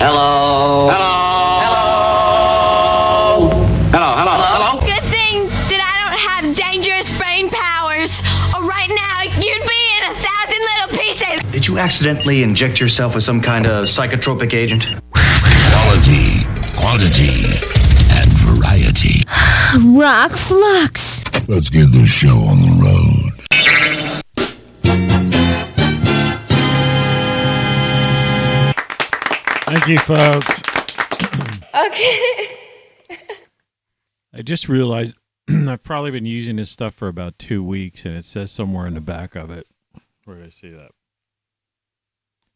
Hello. Hello. Hello. Hello. Hello. Good thing that I don't have dangerous brain powers, or right now you'd be in 1,000 little pieces. Did you accidentally inject yourself with some kind of psychotropic agent? Quality, quantity, and variety. ROCKFLUX. Let's get this show on the road. Thank you, folks. Okay. I just realized I've probably been using this stuff for about 2 weeks, and it says somewhere in the back of it. Where did I see that?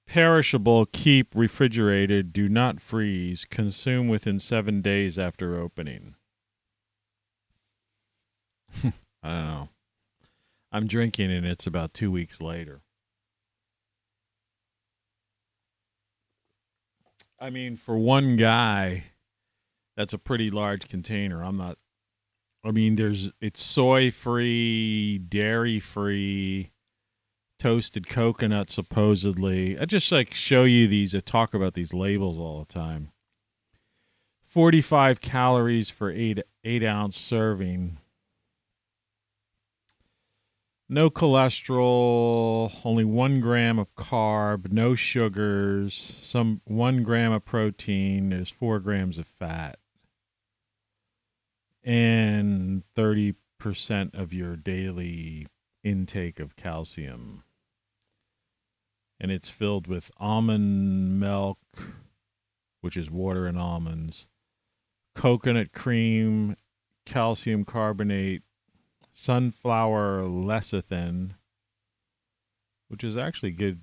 Perishable, keep refrigerated, do not freeze, consume within 7 days after opening. I don't know. I'm drinking, and it's about 2 weeks later. I mean, for one guy, that's a pretty large container. It's soy-free, dairy-free, toasted coconut, supposedly. I just show you these. I talk about these labels all the time. 45 calories for 8-ounce serving. No cholesterol, only 1 gram of carb, no sugars, 1 gram of protein, there's 4 grams of fat, and 30% of your daily intake of calcium. And it's filled with almond milk, which is water and almonds, coconut cream, calcium carbonate, sunflower lecithin, which is actually good.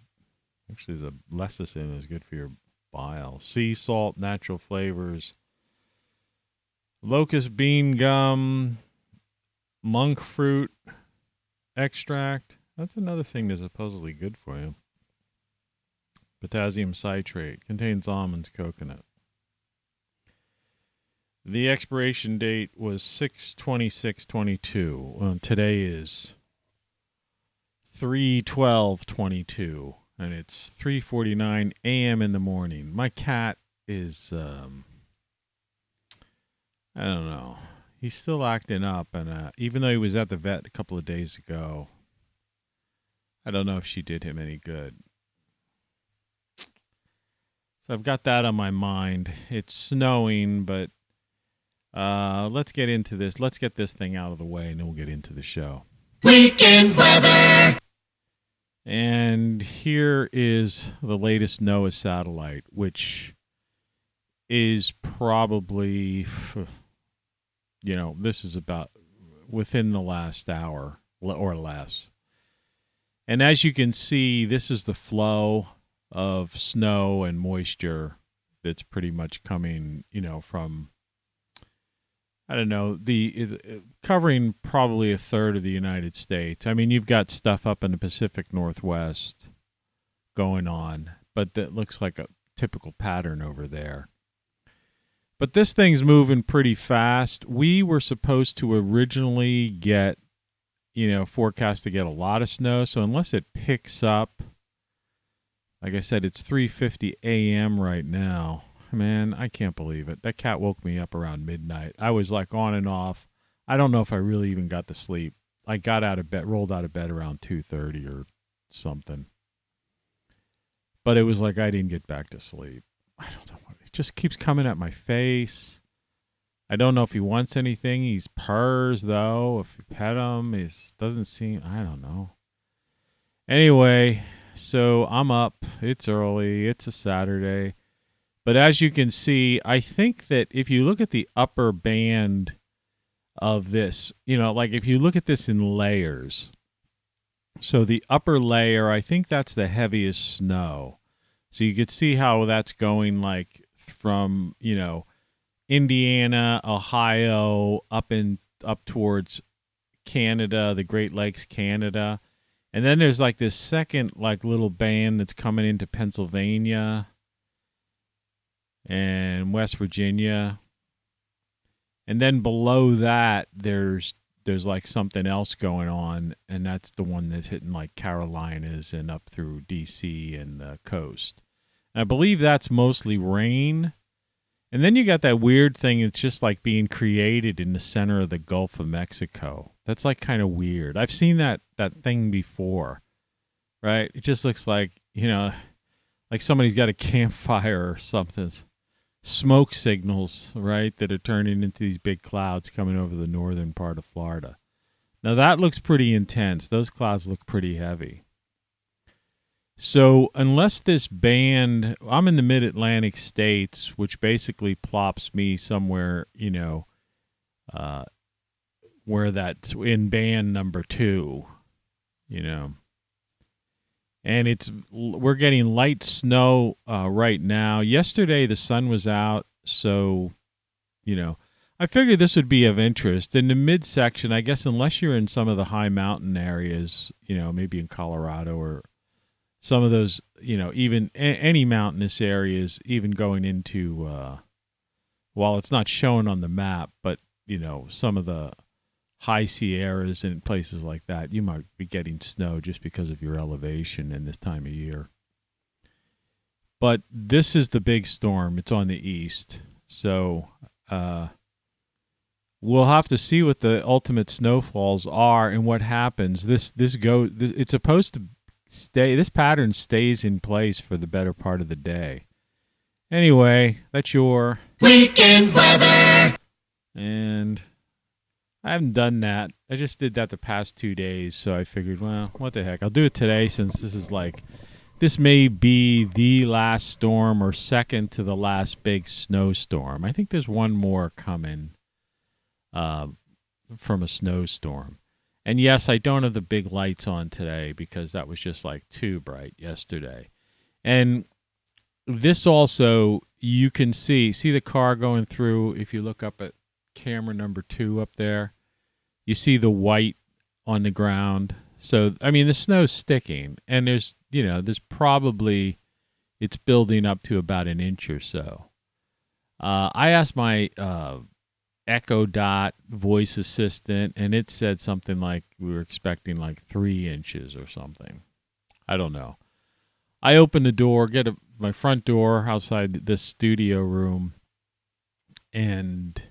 Actually, the lecithin is good for your bile. Sea salt, natural flavors, locust bean gum, monk fruit extract. That's another thing that's supposedly good for you. Potassium citrate, contains almonds, coconut. The expiration date was 6/26/22. Today is 3/12/22, and it's 3:49 a.m. in the morning. My cat is, I don't know. He's still acting up, and even though he was at the vet a couple of days ago, I don't know if she did him any good. So I've got that on my mind. It's snowing, but let's get into this. Let's get this thing out of the way, and then we'll get into the show. Weekend weather. And here is the latest NOAA satellite, which is probably, this is about within the last hour or less. And as you can see, this is the flow of snow and moisture that's pretty much coming, from, I don't know, covering probably a third of the United States. I mean, you've got stuff up in the Pacific Northwest going on, but that looks like a typical pattern over there. But this thing's moving pretty fast. We were supposed to originally get, forecast to get a lot of snow. So unless it picks up, like I said, it's 3:50 a.m. right now. Man, I can't believe it. That cat woke me up around midnight. I was like on and off. I don't know if I really even got to sleep. I got out of bed, rolled out of bed around 2:30 or something. But it was like I didn't get back to sleep. I don't know. It just keeps coming at my face. I don't know if he wants anything. He's purrs, though. If you pet him, it doesn't seem, I don't know. Anyway, so I'm up. It's early. It's a Saturday. But as you can see, I think that if you look at the upper band of this, if you look at this in layers, so the upper layer, I think that's the heaviest snow. So you could see how that's going from, Indiana, Ohio, up towards Canada, the Great Lakes, Canada. And then there's this second little band that's coming into Pennsylvania and West Virginia. And then below that there's something else going on, and that's the one that's hitting Carolinas and up through DC and the coast. And I believe that's mostly rain. And then you got that weird thing. It's just like being created in the center of the Gulf of Mexico. That's like kind of weird. I've seen that thing before, right? It just looks like, like somebody's got a campfire or something. Smoke signals, right, that are turning into these big clouds coming over the northern part of Florida. Now that looks pretty intense. Those clouds look pretty heavy. So unless this band, I'm in the mid-Atlantic states, which basically plops me somewhere, where that's in band number 2, and we're getting light snow right now. Yesterday the sun was out, so, I figured this would be of interest. In the midsection, I guess unless you're in some of the high mountain areas, maybe in Colorado or some of those, even any mountainous areas, even going into, while it's not shown on the map, but, some of the high Sierras and places like that, you might be getting snow just because of your elevation in this time of year. But this is the big storm. It's on the east. So we'll have to see what the ultimate snowfalls are and what happens. It's supposed to stay. This pattern stays in place for the better part of the day. Anyway, that's your Weekend weather. And I haven't done that. I just did that the past 2 days, so I figured, well, what the heck. I'll do it today since this may be the last storm or second to the last big snowstorm. I think there's one more coming from a snowstorm. And yes, I don't have the big lights on today because that was just like too bright yesterday. And this also, you can see the car going through. If you look up at camera number 2 up there, you see the white on the ground. So, I mean, the snow's sticking, and there's probably, it's building up to about an inch or so. I asked my Echo Dot voice assistant, and it said something like we were expecting like 3 inches or something. I don't know. I opened the door, my front door outside this studio room, and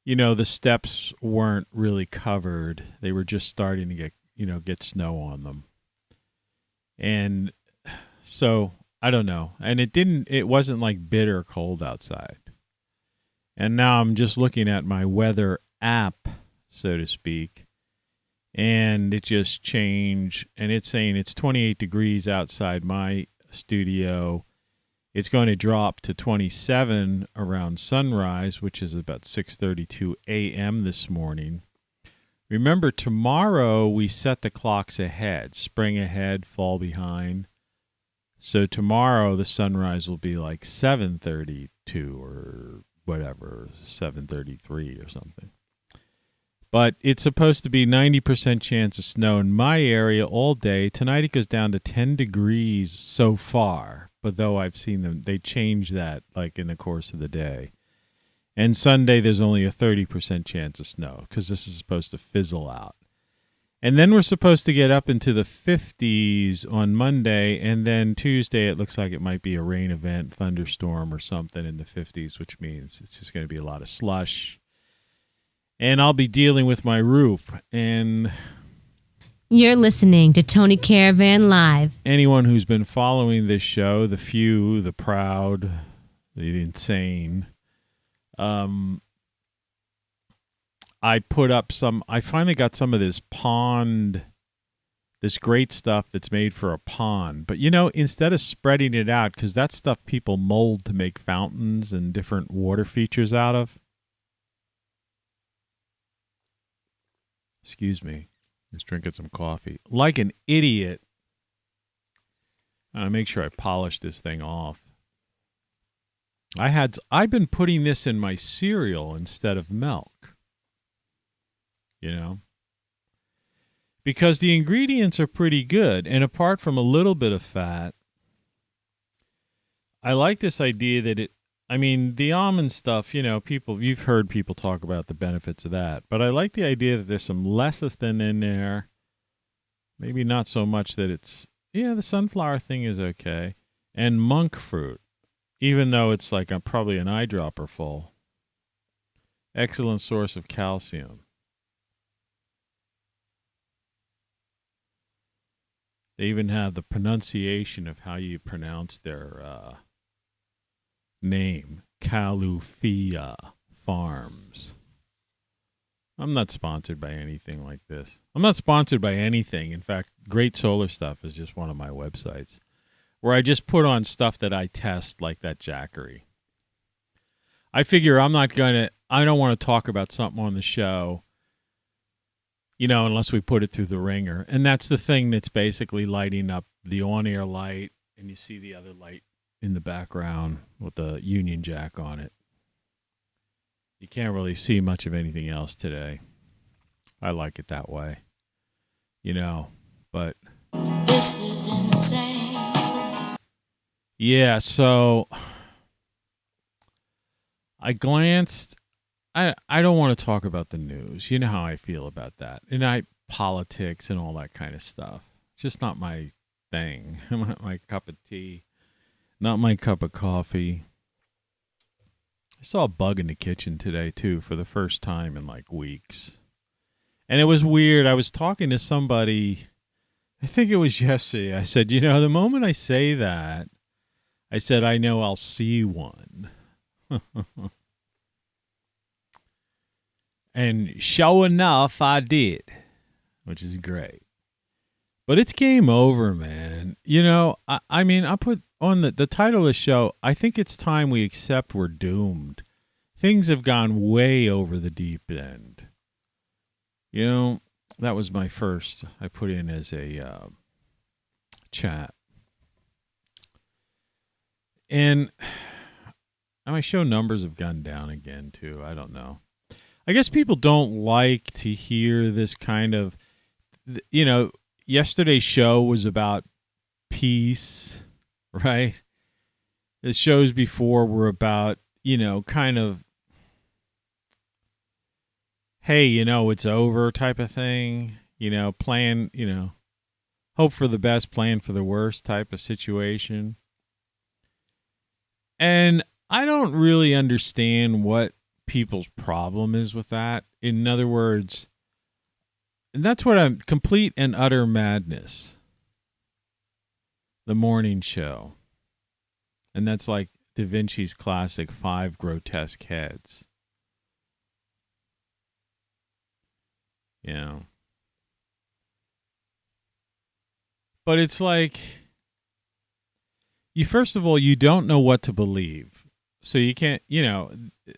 the steps weren't really covered. They were just starting to get snow on them. And so, I don't know. And it wasn't like bitter cold outside. And now I'm just looking at my weather app, so to speak, and it just changed, and it's saying it's 28 degrees outside my studio. It's going to drop to 27 around sunrise, which is about 6:32 a.m. this morning. Remember, tomorrow we set the clocks ahead, spring ahead, fall behind. So tomorrow the sunrise will be like 7:32 or whatever, 7:33 or something. But it's supposed to be 90% chance of snow in my area all day. Tonight it goes down to 10 degrees so far. But though I've seen them, they change that like in the course of the day. And Sunday there's only a 30% chance of snow because this is supposed to fizzle out. And then we're supposed to get up into the 50s on Monday, and then Tuesday it looks like it might be a rain event, thunderstorm or something in the 50s, which means it's just going to be a lot of slush. And I'll be dealing with my roof. And You're listening to Tony Caravan Live. Anyone who's been following this show, the few, the proud, the insane, I finally got some of this great stuff that's made for a pond. But, instead of spreading it out, because that's stuff people mold to make fountains and different water features out of. Excuse me. Just drinking some coffee. Like an idiot. I'll make sure I polish this thing off. I've been putting this in my cereal instead of milk. Because the ingredients are pretty good. And apart from a little bit of fat, I like this idea that the almond stuff, you've heard people talk about the benefits of that. But I like the idea that there's some lecithin in there. Maybe not so much that the sunflower thing is okay. and monk fruit, even though it's like probably an eyedropper full. Excellent source of calcium. They even have the pronunciation of how you pronounce their name, Calufia Farms. I'm not sponsored by anything like this. I'm not sponsored by anything. In fact, Great Solar Stuff is just one of my websites where I just put on stuff that I test, like that Jackery. I figure I don't want to talk about something on the show, unless we put it through the ringer. And that's the thing that's basically lighting up the on-air light, and you see the other light in the background with the Union Jack on it. You can't really see much of anything else today. I like it that way, but This is insane. yeah, so I glanced. I don't want to talk about the news. You know how I feel about that. And politics and all that kind of stuff. It's just not my thing. Not my cup of tea. Not my cup of coffee. I saw a bug in the kitchen today, too, for the first time in like weeks. And it was weird. I was talking to somebody, I think it was yesterday. I said, the moment I say that, I said, I know I'll see one. And sure enough, I did, which is great. But it's game over, man. I put on the title of the show, I think it's time we accept we're doomed. Things have gone way over the deep end. That was my first, I put in as a chat. And my show numbers have gone down again, too. I don't know. I guess people don't like to hear this kind of, yesterday's show was about peace, right? The shows before were about, kind of, hey, it's over type of thing, plan, hope for the best, plan for the worst type of situation. And I don't really understand what people's problem is with that. In other words, and that's what I'm complete and utter madness. The morning show. And that's like Da Vinci's classic 5 grotesque heads. But it's like, first of all, you don't know what to believe. So you can't,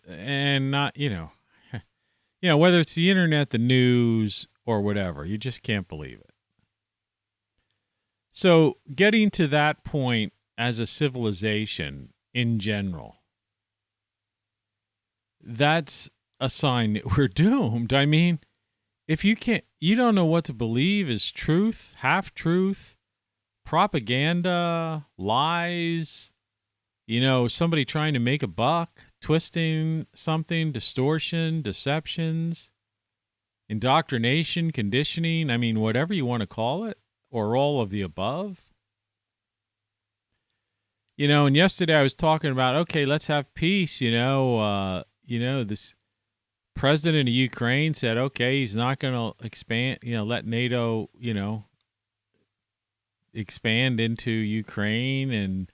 and not, whether it's the internet, the news, or whatever, you just can't believe it. So getting to that point as a civilization in general, that's a sign that we're doomed. I mean, if you don't know what to believe is truth, half-truth, propaganda, lies, somebody trying to make a buck, twisting something, distortion, deceptions, indoctrination, conditioning, whatever you want to call it, or all of the above. And yesterday I was talking about, okay, let's have peace, this president of Ukraine said, okay, he's not going to expand, let NATO, expand into Ukraine, and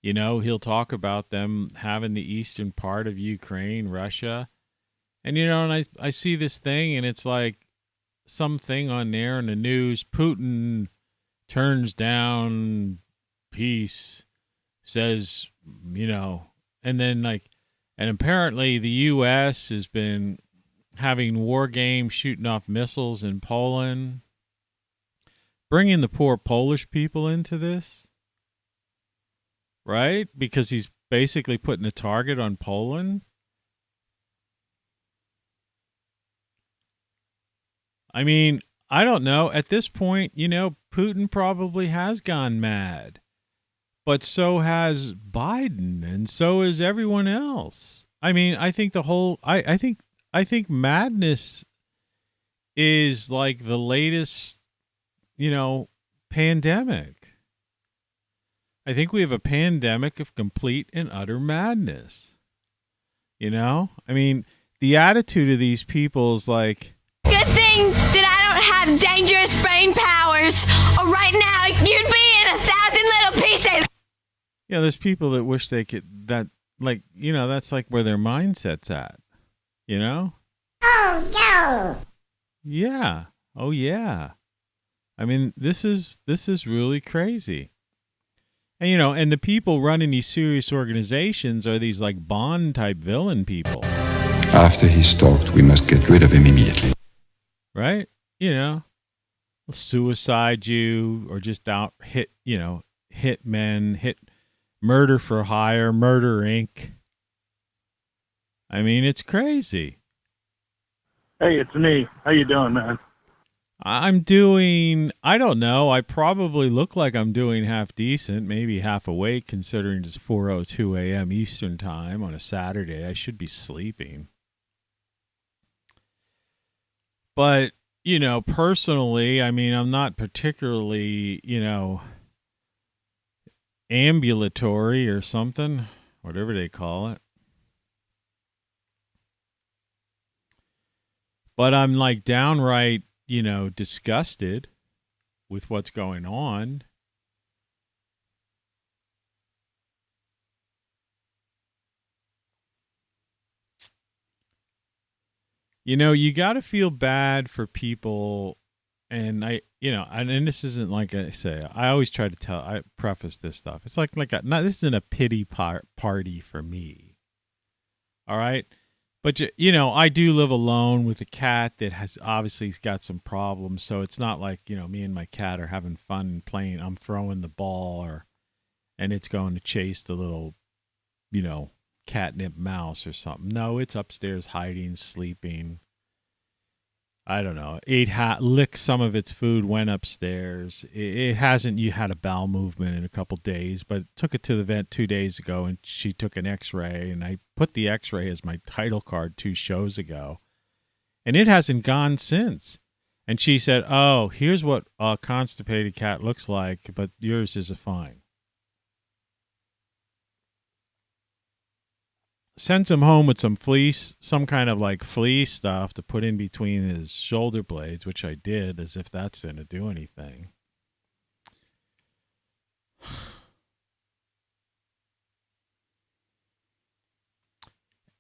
he'll talk about them having the eastern part of Ukraine, Russia. And, and I see this thing, and it's like something on there in the news. Putin turns down peace, says, and then and apparently the U.S. has been having war games, shooting off missiles in Poland, bringing the poor Polish people into this. Right? Because he's basically putting a target on Poland. I don't know. At this point, Putin probably has gone mad. But so has Biden, and so is everyone else. I think the whole I think madness is like the latest, pandemic. I think we have a pandemic of complete and utter madness. You know? I mean, the attitude of these people is like, Good thing that I don't have dangerous brain powers, or right now you'd be in 1,000 little pieces. yeah, there's people that wish they could, that, like, you know, that's like where their mindset's at. You know? Oh, no. Yeah. Oh, yeah. I mean, this is really crazy. And, you know, and the people running these serious organizations are these, like, Bond-type villain people. After he's stalked, we must get rid of him immediately. Right? You know, suicide you, or just hit men, hit murder for hire, Murder Inc. I mean, it's crazy. Hey, it's me. How you doing, man? I'm doing, I don't know, I probably look like I'm doing half decent, maybe half awake, considering it's 4:02 a.m. Eastern time on a Saturday. I should be sleeping. But, you know, personally, I mean, I'm not particularly, you know, ambulatory or something, whatever they call it. But I'm like downright, you know, disgusted with what's going on. You know, you got to feel bad for people. And and this isn't like I say, I always try to I preface this stuff. It's like this isn't a pity party for me. All right. But, you know, I do live alone with a cat that has obviously got some problems. So it's not like, you know, me and my cat are having fun playing. I'm throwing the ball and it's going to chase the little, you know, catnip mouse or something. No, it's upstairs hiding, sleeping. I don't know. Licked some of its food, went upstairs. It hasn't had a bowel movement in a couple days, but took it to the vet 2 days ago, and she took an x-ray, and I put the x-ray as my title card 2 shows ago, and it hasn't gone since. And she said, oh, here's what a constipated cat looks like, but yours is fine. Sends him home with some fleece, some kind of like fleece stuff to put in between his shoulder blades, which I did, as if that's going to do anything.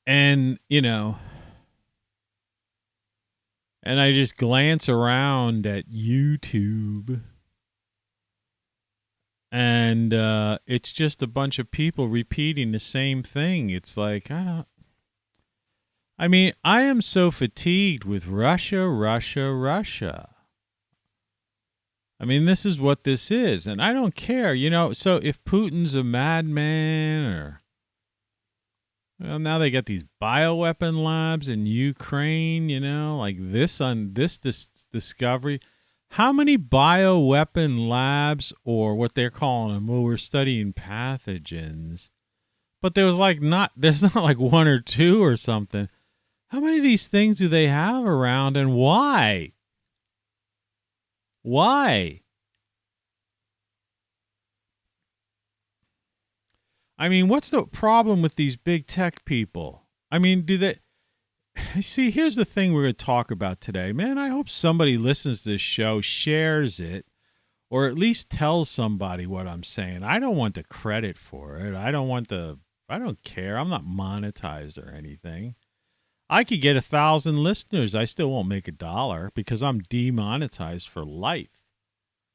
And, you know, and I just glance around at YouTube, and it's just a bunch of people repeating the same thing. It's like, I am so fatigued with Russia, Russia, Russia. I mean, this is what this is, and I don't care, you know. So if Putin's a madman, or, well, now they got these bioweapon labs in Ukraine, you know, like this discovery. How many bioweapon labs, or what they're calling them, well, we're studying pathogens, but there's not like one or two or something. How many of these things do they have around, and why? Why? I mean, what's the problem with these big tech people? I mean, do they... See, here's the thing we're going to talk about today. Man, I hope somebody listens to this show, shares it, or at least tells somebody what I'm saying. I don't want the credit for it. I don't care. I'm not monetized or anything. I could get 1,000 listeners. I still won't make $1 because I'm demonetized for life.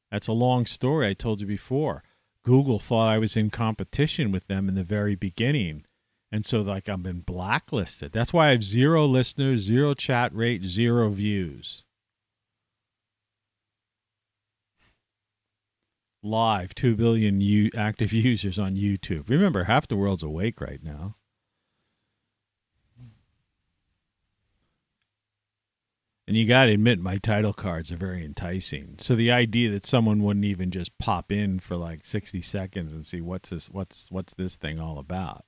That's a long story I told you before. Google thought I was in competition with them in the very beginning. And so, like, I've been blacklisted. That's why I have 0 listeners, 0 chat rate, 0 views. Live, 2 billion active users on YouTube. Remember, half the world's awake right now. And you got to admit, my title cards are very enticing. So the idea that someone wouldn't even just pop in for like 60 seconds and see what's this thing all about.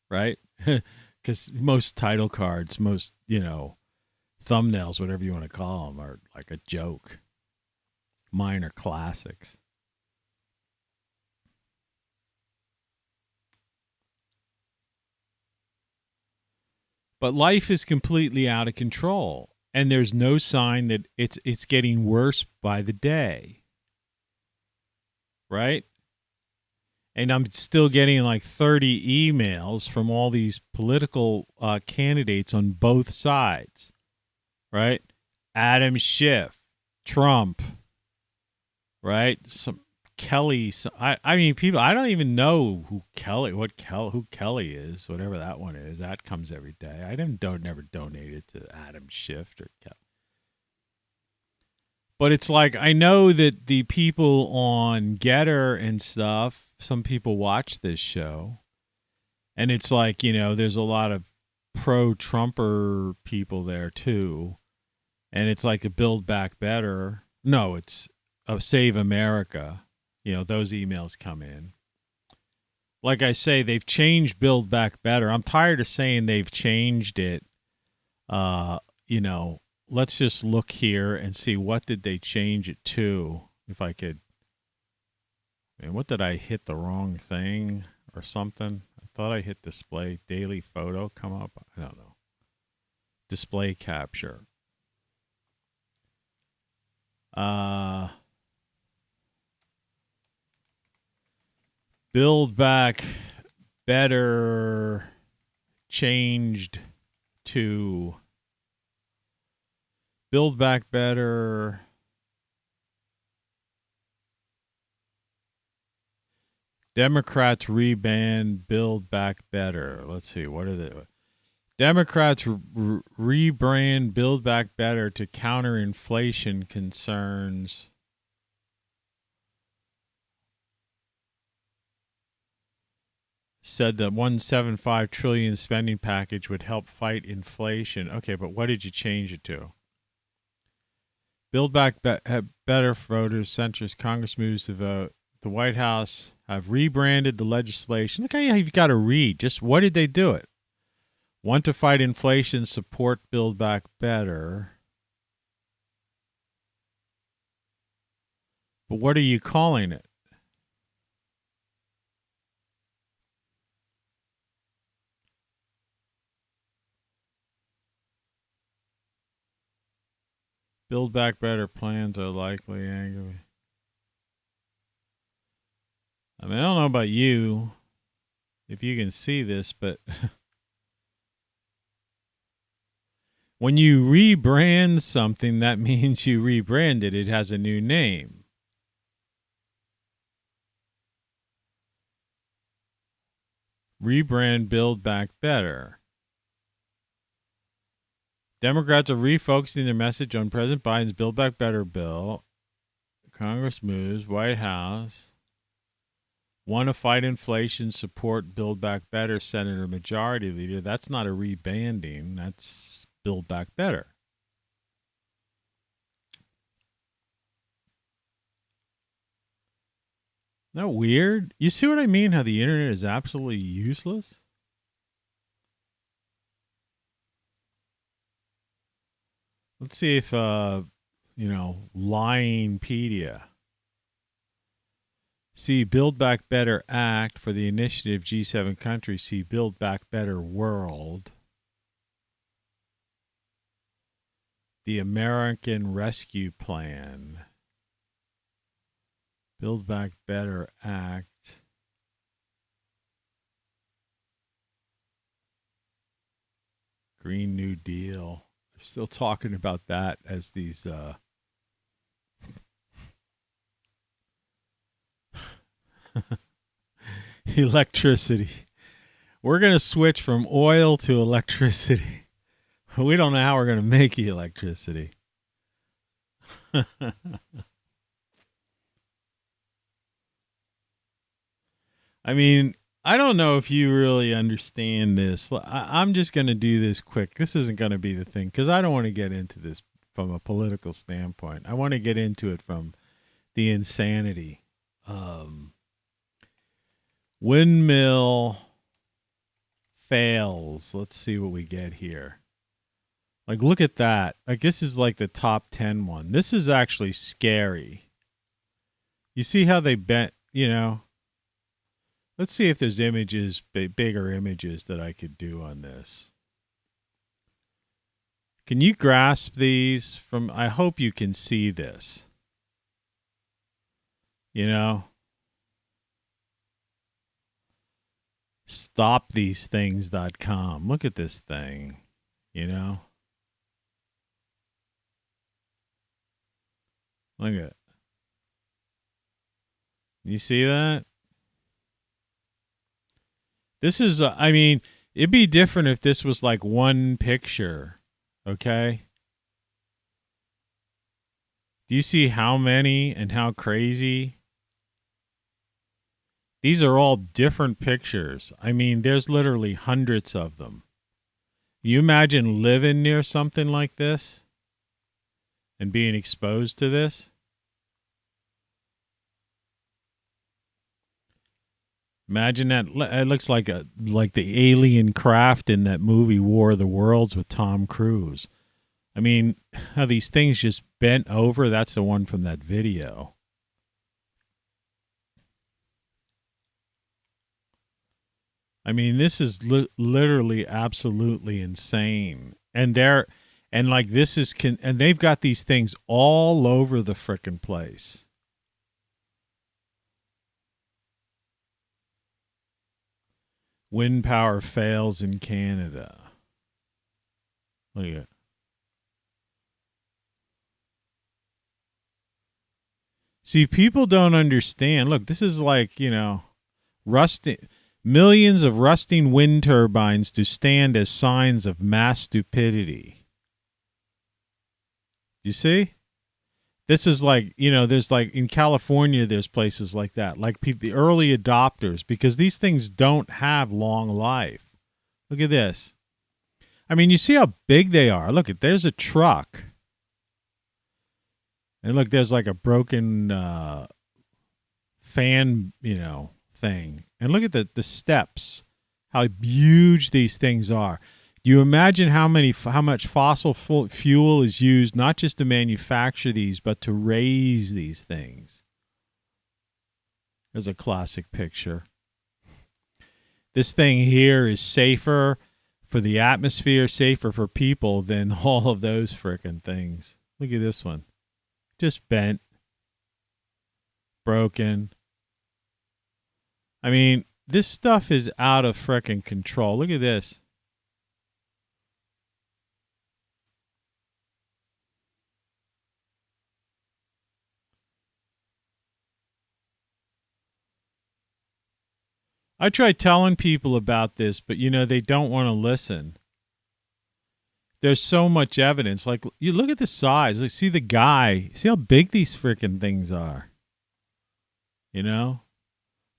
Right? Because most title cards, most, you know, thumbnails, whatever you want to call them, are like a joke. Mine are classics. But life is completely out of control, and there's no sign that it's getting worse by the day. Right? And I'm still getting like 30 emails from all these political candidates on both sides. Right? Adam Schiff, Trump, right? Some Kelly. I mean, people. I don't even know who Kelly is. Whatever that one is, that comes every day. I never donated to Adam Schiff or Kelly. But it's like I know that the people on Getter and stuff. Some people watch this show, and it's like there's a lot of pro-Trumper people there too, and it's like a Build Back Better. No, it's Save America. Those emails come in. Like I say, they've changed Build Back Better. I'm tired of saying they've changed it. Let's just look here and see what did they change it to. If I could. What did I hit the wrong thing or something? I thought I hit display daily photo come up. I don't know. Display capture. Build Back Better changed to Build Back Better. Democrats rebrand Build Back Better. Let's see. What are they? Democrats rebrand Build Back Better to counter inflation concerns. Said the $175 trillion spending package would help fight inflation. Okay, but what did you change it to? Build Back Better for voters. Centrist Congress moves to vote. The White House have rebranded the legislation. Look how you've got to read. Just what did they do it? Want to fight inflation, support Build Back Better. But what are you calling it? Build Back Better plans are likely angry. I mean, I don't know about you, if you can see this, but when you rebrand something, that means you rebrand it. It has a new name. Rebrand Build Back Better. Democrats are refocusing their message on President Biden's Build Back Better bill. Congress moves. White House. Want to fight inflation, support Build Back Better, Senator Majority Leader. That's not a rebanding. That's Build Back Better. Isn't that weird? You see what I mean? How the internet is absolutely useless? Let's see if, Lyingpedia. See Build Back Better Act for the initiative G7 countries. See Build Back Better World. The American Rescue Plan. Build Back Better Act. Green New Deal. They're still talking about that as these electricity. We're going to switch from oil to electricity. We don't know how we're going to make the electricity. I mean, I don't know if you really understand this. I'm just going to do this quick. This isn't going to be the thing because I don't want to get into this from a political standpoint. I want to get into it from the insanity. Windmill fails. Let's see what we get here. Like, look at that. Like, this is like the top 10 one. This is actually scary. You see how they bent, Let's see if there's images, bigger images that I could do on this. Can you grasp these from, I hope you can see this. You know? Stopthesethings.com. Look at this thing, you know? Look at it. You see that? This is, I mean, it'd be different if this was like one picture, okay? Do you see how many and how crazy? These are all different pictures. I mean, there's literally hundreds of them. You imagine living near something like this and being exposed to this? Imagine that. It looks like the alien craft in that movie War of the Worlds with Tom Cruise. I mean, how these things just bent over. That's the one from that video. I mean, this is literally absolutely insane. And this is and they've got these things all over the frickin' place. Wind power fails in Canada. Look at it. See, people don't understand. Look, this is like, you know, millions of rusting wind turbines to stand as signs of mass stupidity. You see? This is like, you know, there's like in California, there's places like that, like the early adopters, because these things don't have long life. Look at this. I mean, you see how big they are. Look, there's a truck. And look, there's like a broken fan, you know, thing. And look at the steps, how huge these things are. Do you imagine how much fossil fuel is used not just to manufacture these, but to raise these things? There's a classic picture. This thing here is safer for the atmosphere, safer for people than all of those frickin' things. Look at this one. Just bent. Broken. I mean, this stuff is out of frickin' control. Look at this. I try telling people about this, but, you know, they don't want to listen. There's so much evidence. Like, you look at the size. Like, see the guy. See how big these freaking things are. You know?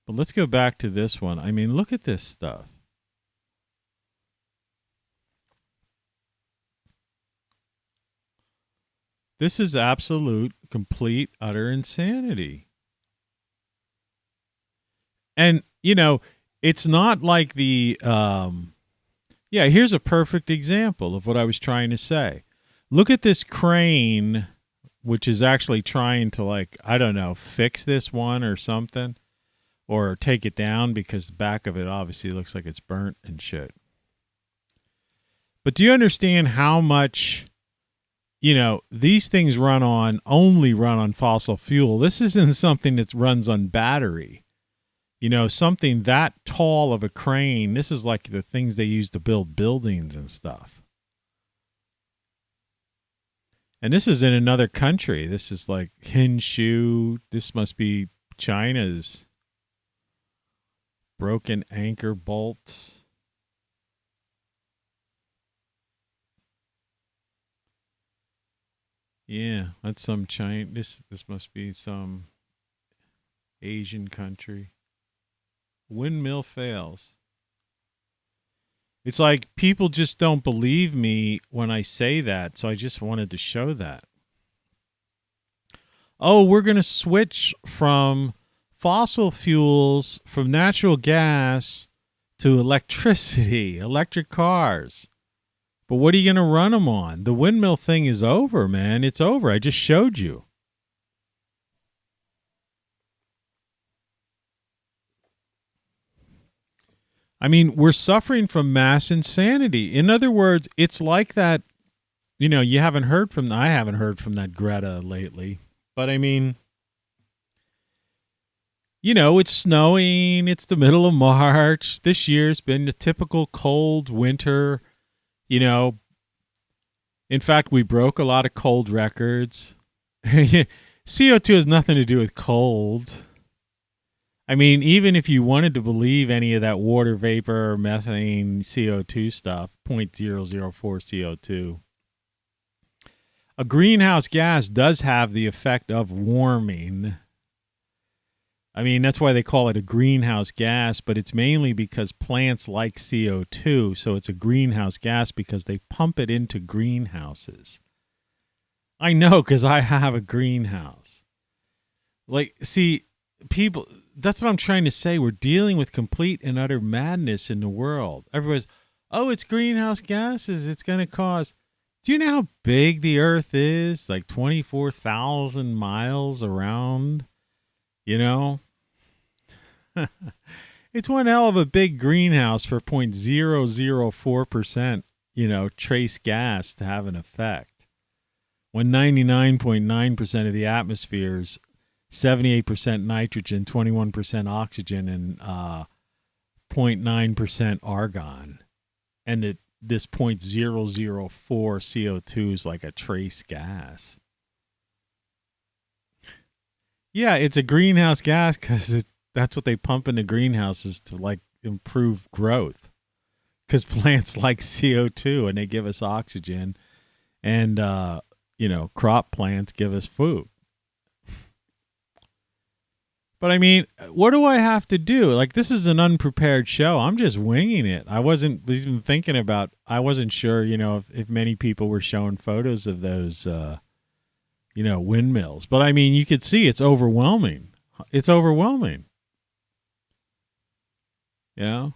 But let's go back to this one. I mean, look at this stuff. This is absolute, complete, utter insanity. And, you know, it's not like the, here's a perfect example of what I was trying to say. Look at this crane, which is actually trying to, like, I don't know, fix this one or something, or take it down because the back of it obviously looks like it's burnt and shit. But do you understand how much, you know, these things only run on fossil fuel? This isn't something that runs on battery. You know, something that tall of a crane, this is like the things they use to build buildings and stuff. And this is in another country. This is like Henshu. This must be China's broken anchor bolts. Yeah, that's some China. This must be some Asian country. Windmill fails. It's like people just don't believe me when I say that, so I just wanted to show that. Oh, we're going to switch from fossil fuels, from natural gas to electricity, electric cars. But what are you going to run them on? The windmill thing is over, man. It's over. I just showed you. I mean, we're suffering from mass insanity. In other words, it's like that you haven't heard from, I haven't heard from that Greta lately. But I mean, it's snowing. It's the middle of March. This year's been a typical cold winter. In fact, we broke a lot of cold records. CO2 has nothing to do with cold. I mean, even if you wanted to believe any of that water vapor, methane, CO2 stuff, 0.004 CO2. A greenhouse gas does have the effect of warming. I mean, that's why they call it a greenhouse gas, but it's mainly because plants like CO2, so it's a greenhouse gas because they pump it into greenhouses. I know, because I have a greenhouse. Like, see, people, that's what I'm trying to say. We're dealing with complete and utter madness in the world. Everybody's, oh, it's greenhouse gases. It's going to cause... Do you know how big the Earth is? Like 24,000 miles around, It's one hell of a big greenhouse for 0.004%, trace gas to have an effect. When 99.9% of the atmosphere is 78% nitrogen, 21% oxygen, and 0.9% argon. And this 0.004 CO2 is like a trace gas. Yeah, it's a greenhouse gas because that's what they pump into greenhouses to like improve growth. Because plants like CO2 and they give us oxygen, and crop plants give us food. But I mean, what do I have to do? Like, this is an unprepared show. I'm just winging it. I wasn't even thinking about, I wasn't sure, if many people were showing photos of those, windmills. But I mean, you could see it's overwhelming. It's overwhelming. I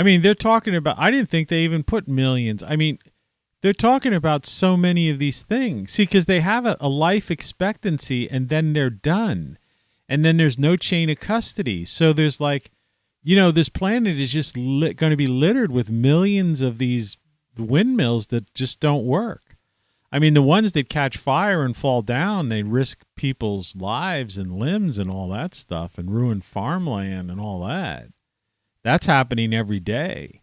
mean, they're talking about, I didn't think they even put millions. I mean, they're talking about so many of these things. See, because they have a life expectancy and then they're done. And then there's no chain of custody. So there's like, this planet is just going to be littered with millions of these windmills that just don't work. I mean, the ones that catch fire and fall down, they risk people's lives and limbs and all that stuff and ruin farmland and all that. That's happening every day.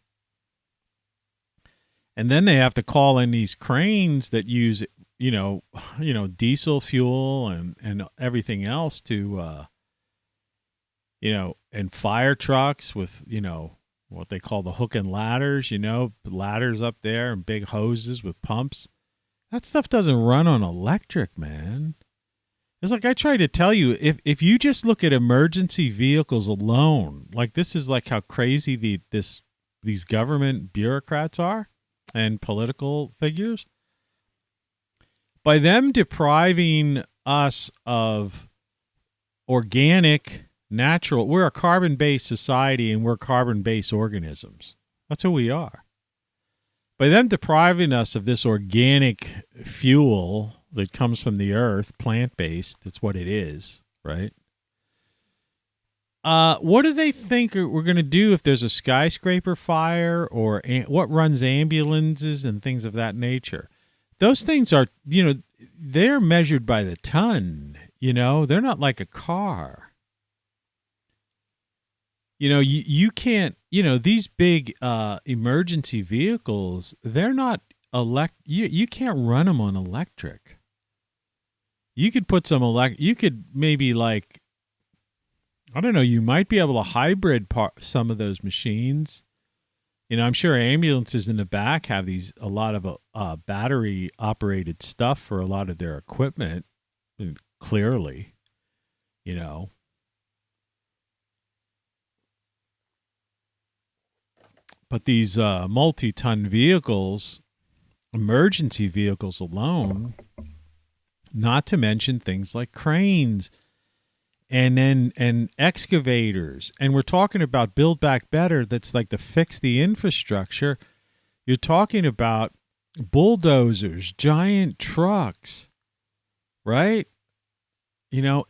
And then they have to call in these cranes that use, diesel fuel and everything else to, and fire trucks with, what they call the hook and ladders, ladders up there and big hoses with pumps. That stuff doesn't run on electric, man. It's like I try to tell you, if you just look at emergency vehicles alone, like this is like how crazy these government bureaucrats are. And political figures, by them depriving us of organic, natural, we're a carbon-based society and we're carbon-based organisms. That's who we are. By them depriving us of this organic fuel that comes from the earth, plant-based, that's what it is, right? What do they think we're going to do if there's a skyscraper fire or what runs ambulances and things of that nature? Those things are, they're measured by the ton, they're not like a car. You can't, these big emergency vehicles, they're not you can't run them on electric. You could put some you could maybe like, I don't know, you might be able to hybrid some of those machines. I'm sure ambulances in the back have a lot of battery operated stuff for a lot of their equipment, clearly, But these multi-ton vehicles, emergency vehicles alone, not to mention things like cranes, and excavators, and we're talking about Build Back Better. That's like to fix the infrastructure. You're talking about bulldozers, giant trucks, right?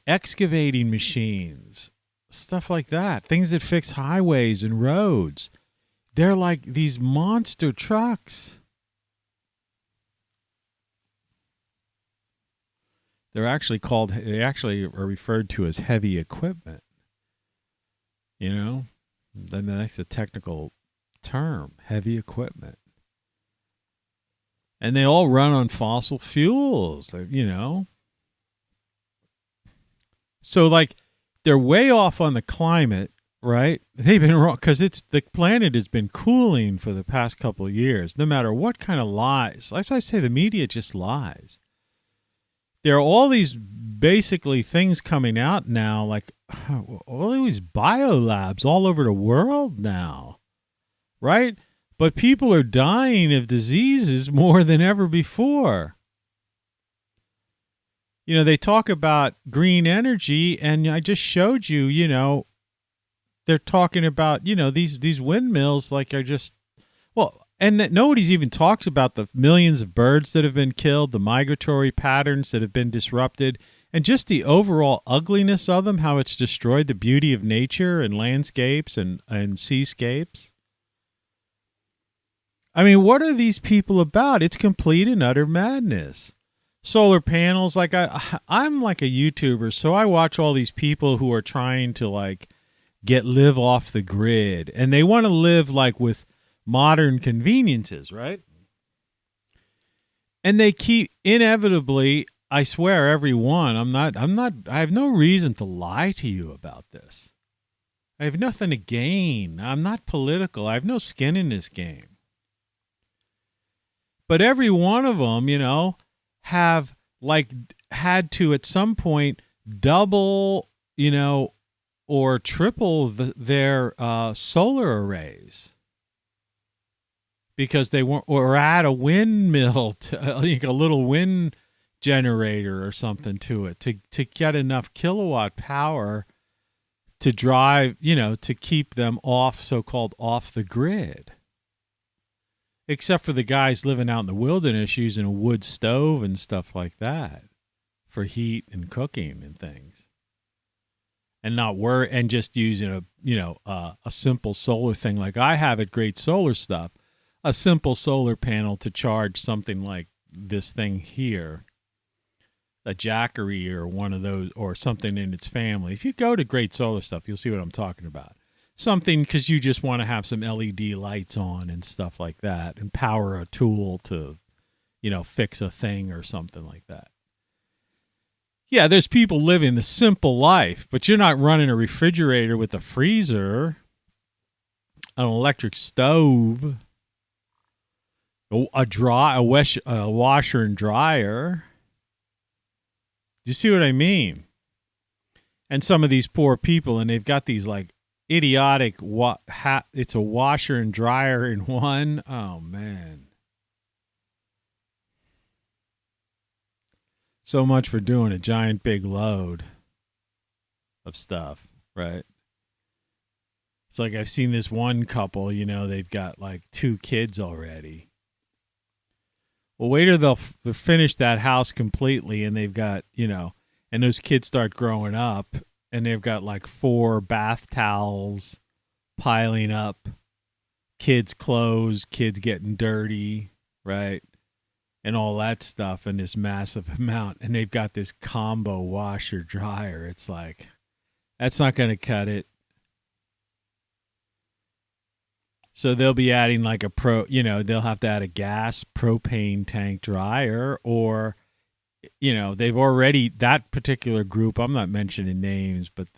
Excavating machines, stuff like that. Things that fix highways and roads. They're like these monster trucks. They actually are referred to as heavy equipment. You know, then that's a technical term, heavy equipment. And they all run on fossil fuels, you know. So, like, they're way off on the climate, right? They've been wrong because the planet has been cooling for the past couple of years, no matter what kind of lies. That's why I say the media just lies. There are all these basically things coming out now, like all these biolabs all over the world now, right? But people are dying of diseases more than ever before. You know, they talk about green energy, and I just showed you, you know, they're talking about, you know, these windmills like are just, well, and nobody's even talks about the millions of birds that have been killed, the migratory patterns that have been disrupted, and just the overall ugliness of them, how it's destroyed the beauty of nature and landscapes and seascapes. I mean, what are these people about? It's complete and utter madness. Solar panels, like I'm like a YouTuber, so I watch all these people who are trying to like live off the grid, and they want to live like with modern conveniences, right? And they keep inevitably, I swear, everyone, I have no reason to lie to you about this. I have nothing to gain. I'm not political. I have no skin in this game. But every one of them, you know, have like had to at some point double, you know, or triple their solar arrays because they weren't, or add a windmill to like a little wind generator or something to it to get enough kilowatt power to drive, you know, to keep them so-called off the grid. Except for the guys living out in the wilderness using a wood stove and stuff like that for heat and cooking and things. And and just using a simple solar thing like I have at Great Solar Stuff, a simple solar panel to charge something like this thing here, a Jackery or one of those, or something in its family. If you go to Great Solar Stuff, you'll see what I'm talking about. Something because you just want to have some LED lights on and stuff like that and power a tool to, you know, fix a thing or something like that. Yeah, there's people living the simple life, but you're not running a refrigerator with a freezer, an electric stove, a washer and dryer. Do you see what I mean? And some of these poor people, and they've got these like idiotic it's a washer and dryer in one. Oh man. So much for doing a giant big load of stuff, right? It's like I've seen this one couple, you know, they've got like 2 kids already. Well, wait till they'll finish that house completely, and they've got, you know, and those kids start growing up, and they've got like 4 bath towels piling up, kids' clothes, kids getting dirty, right? And all that stuff in this massive amount. And they've got this combo washer dryer. It's like, that's not going to cut it. So they'll be adding like they'll have to add a gas propane tank dryer, or, you know, they've already, that particular group, I'm not mentioning names, but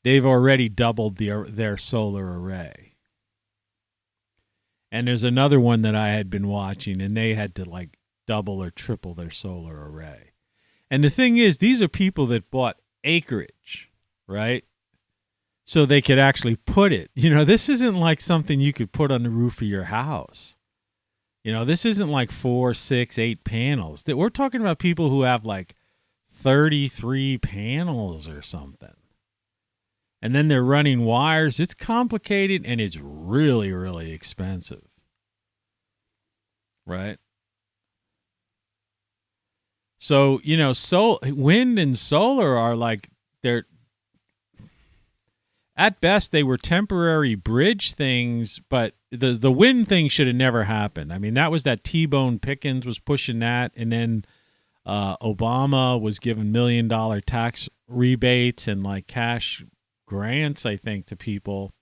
they've already doubled their solar array. And there's another one that I had been watching, and they had to like double or triple their solar array. And the thing is, these are people that bought acreage, right? So they could actually put it. You know, this isn't like something you could put on the roof of your house. You know, this isn't like 4, 6, 8 panels. We're talking about people who have like 33 panels or something. And then they're running wires. It's complicated, and it's really, really expensive. Right? So, you know, wind and solar are like, they're, at best, they were temporary bridge things, but the wind thing should have never happened. I mean, that was that T-Bone Pickens was pushing that, and then Obama was giving $1 million tax rebates and like cash grants, I think, to people.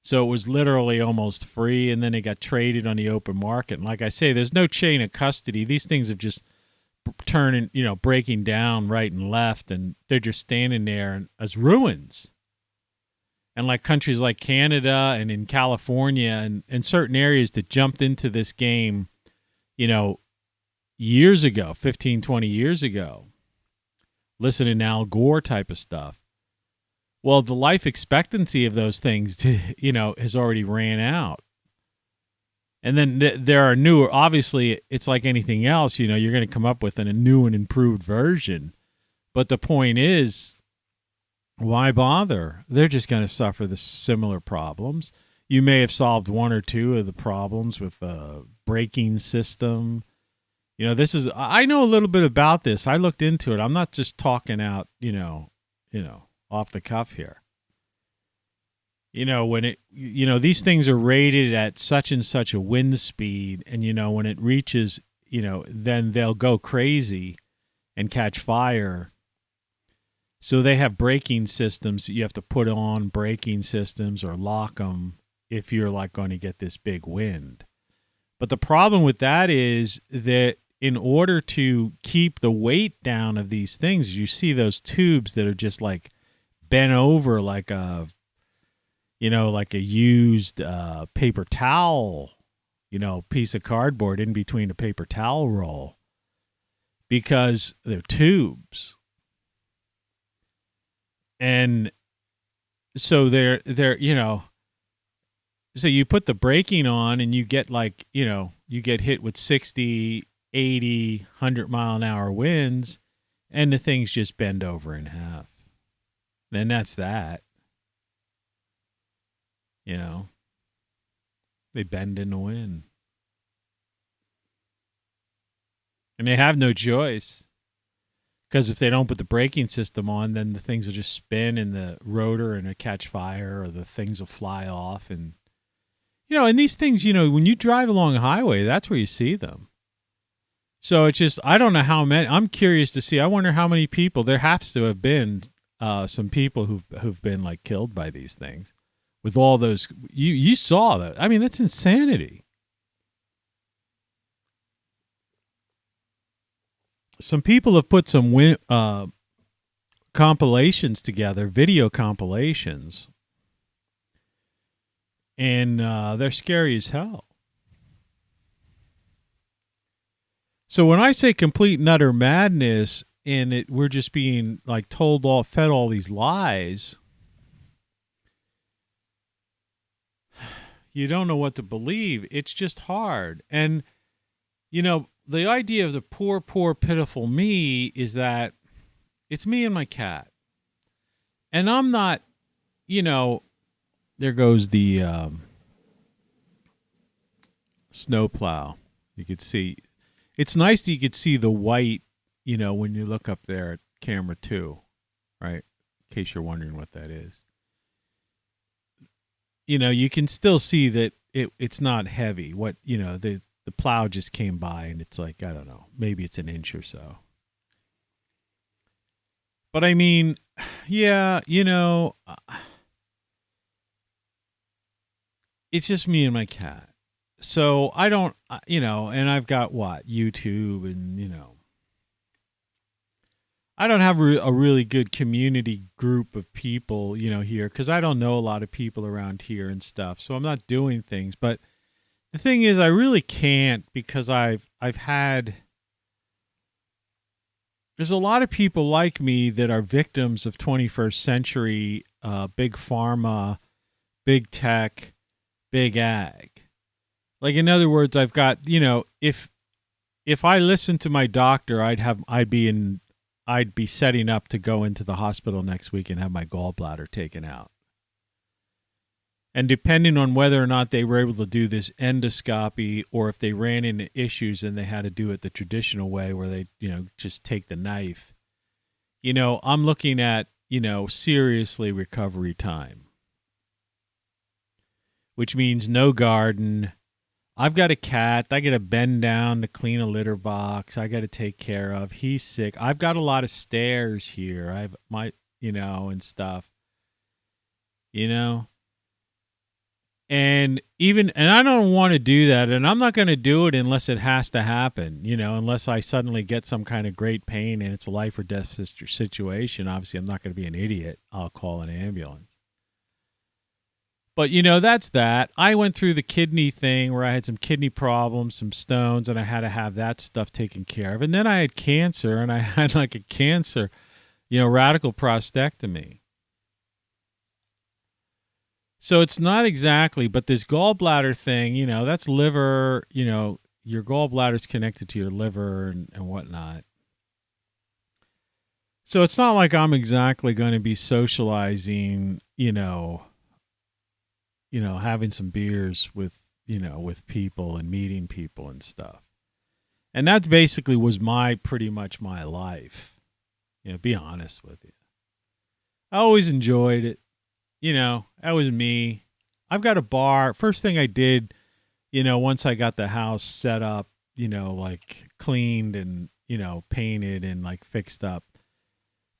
So it was literally almost free, and then it got traded on the open market. And like I say, there's no chain of custody. These things have just turning, breaking down right and left, and they're just standing there as ruins. And like countries like Canada and in California and certain areas that jumped into this game, years ago, 15, 20 years ago, listening to Al Gore type of stuff. Well, the life expectancy of those things, has already ran out. And then there are newer, obviously, it's like anything else, you're going to come up with a new and improved version. But the point is, why bother? They're just going to suffer the similar problems. You may have solved one or two of the problems with a braking system. I know a little bit about this. I looked into it. I'm not just talking out, off the cuff here. When these things are rated at such and such a wind speed, and when it reaches, then they'll go crazy and catch fire. So they have braking systems that you have to put on, braking systems, or lock them if you're like going to get this big wind. But the problem with that is that in order to keep the weight down of these things, you see those tubes that are just like bent over like a used paper towel, piece of cardboard in between a paper towel roll, because they're tubes. And so they're so you put the braking on and you get like, you get hit with 60, 80, 100 mile an hour winds, and the things just bend over in half. And that's that. They bend in the wind. And they have no choice. Because if they don't put the braking system on, then the things will just spin in the rotor and it'll catch fire, or the things will fly off. And, and these things, when you drive along a highway, that's where you see them. So it's just, I don't know how many. I'm curious to see. I wonder how many people, there has to have been some people who've been like killed by these things. With all those, you saw that. I mean, that's insanity. Some people have put some compilations together, video compilations, and they're scary as hell. So when I say complete and utter madness, and we're just being like fed all these lies, you don't know what to believe. It's just hard. And, the idea of the poor, poor, pitiful me is that it's me and my cat. And I'm not, there goes the snowplow. You could see, it's nice that you could see the white, when you look up there at camera 2, right? In case you're wondering what that is. You can still see that it's not heavy. The plow just came by and it's like, I don't know, maybe it's an inch or so. But I mean, yeah, it's just me and my cat. So I don't, and I've got YouTube and, I don't have a really good community group of people, here, because I don't know a lot of people around here and stuff. So I'm not doing things. But the thing is, I really can't, because I've had, there's a lot of people like me that are victims of 21st century big pharma, big tech, big ag. Like, in other words, I've got, if I listened to my doctor, I'd be setting up to go into the hospital next week and have my gallbladder taken out. And depending on whether or not they were able to do this endoscopy, or if they ran into issues and they had to do it the traditional way where they, just take the knife, I'm looking at, seriously recovery time. Which means no garden, I've got a cat. I got to bend down to clean a litter box. I got to take care of. He's sick. I've got a lot of stairs here. I've my, and stuff, And I don't want to do that. And I'm not going to do it unless it has to happen, unless I suddenly get some kind of great pain and it's a life or death situation. Obviously, I'm not going to be an idiot. I'll call an ambulance. But, that's that. I went through the kidney thing where I had some kidney problems, some stones, and I had to have that stuff taken care of. And then I had cancer, and I had like a cancer, radical prostatectomy. So it's not exactly, but this gallbladder thing, that's liver, your gallbladder's connected to your liver and whatnot. So it's not like I'm exactly going to be socializing, having some beers with people and meeting people and stuff. And that basically was pretty much my life. Be honest with you. I always enjoyed it. That was me. I've got a bar. First thing I did, once I got the house set up, like cleaned and, painted and like fixed up.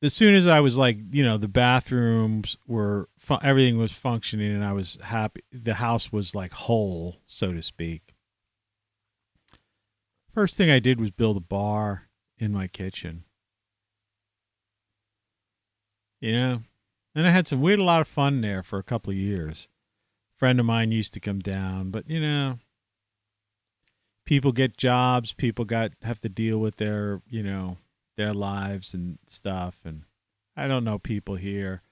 As soon as I was like, the bathrooms were, everything was functioning and I was happy. The house was like whole, so to speak. First thing I did was build a bar in my kitchen. And I had we had a lot of fun there for a couple of years. A friend of mine used to come down, but people get jobs, people have to deal with their lives and stuff. And I don't know people here.